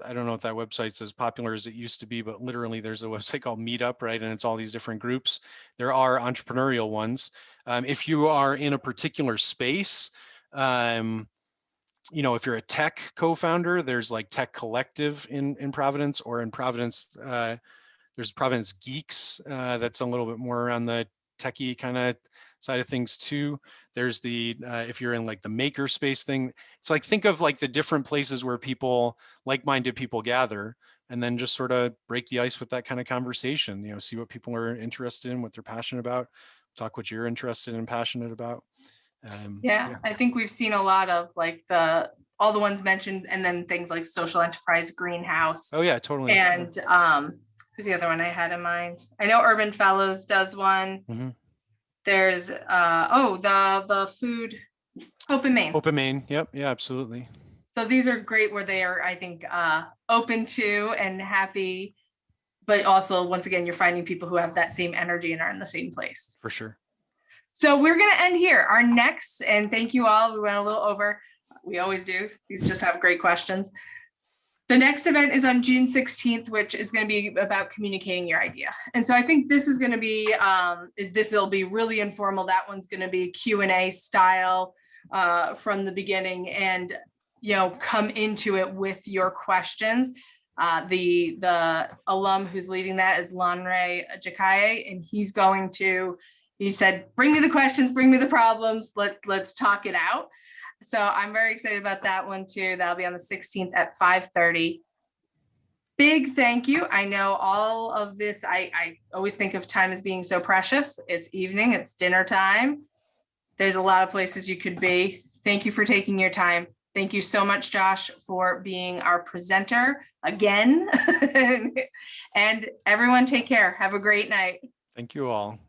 B: I don't know if that website's as popular as it used to be, but literally there's a website called Meetup, right? And it's all these different groups. There are entrepreneurial ones. If you are in a particular space, if you're a tech co-founder, there's like Tech Collective in Providence, or in Providence, there's Providence Geeks. That's a little bit more around the techie kind of side of things too. There's the, if you're in like the maker space thing, it's like, think of like the different places where people, like-minded people gather, and then just sort of break the ice with that kind of conversation, see what people are interested in, what they're passionate about, talk what you're interested and passionate about.
A: Yeah, I think we've seen a lot of like all the ones mentioned, and then things like Social Enterprise Greenhouse.
B: Oh yeah, totally.
A: And who's the other one I had in mind? I know Urban Fellows does one.
B: Mm-hmm.
A: There's the food, Open Main.
B: Open Main, yep, yeah, absolutely.
A: So these are great, where they are, I think, open to and happy, but also, once again, you're finding people who have that same energy and are in the same place.
B: For sure.
A: So we're going to end here. Our next, and thank you all, we went a little over. We always do. These just have great questions. The next event is on June 16th, which is going to be about communicating your idea. And so I think this is going to be, this will be really informal. That one's going to be Q&A style from the beginning, and, come into it with your questions. The alum who's leading that is Lanre Jakaye, and he said, bring me the questions, bring me the problems, let's talk it out. So I'm very excited about that one too. That'll be on the 16th at 5:30. Big thank you. I know all of this, I always think of time as being so precious. It's evening, it's dinner time. There's a lot of places you could be. Thank you for taking your time. Thank you so much, Josh, for being our presenter again. And everyone, take care. Have a great night.
B: Thank you all.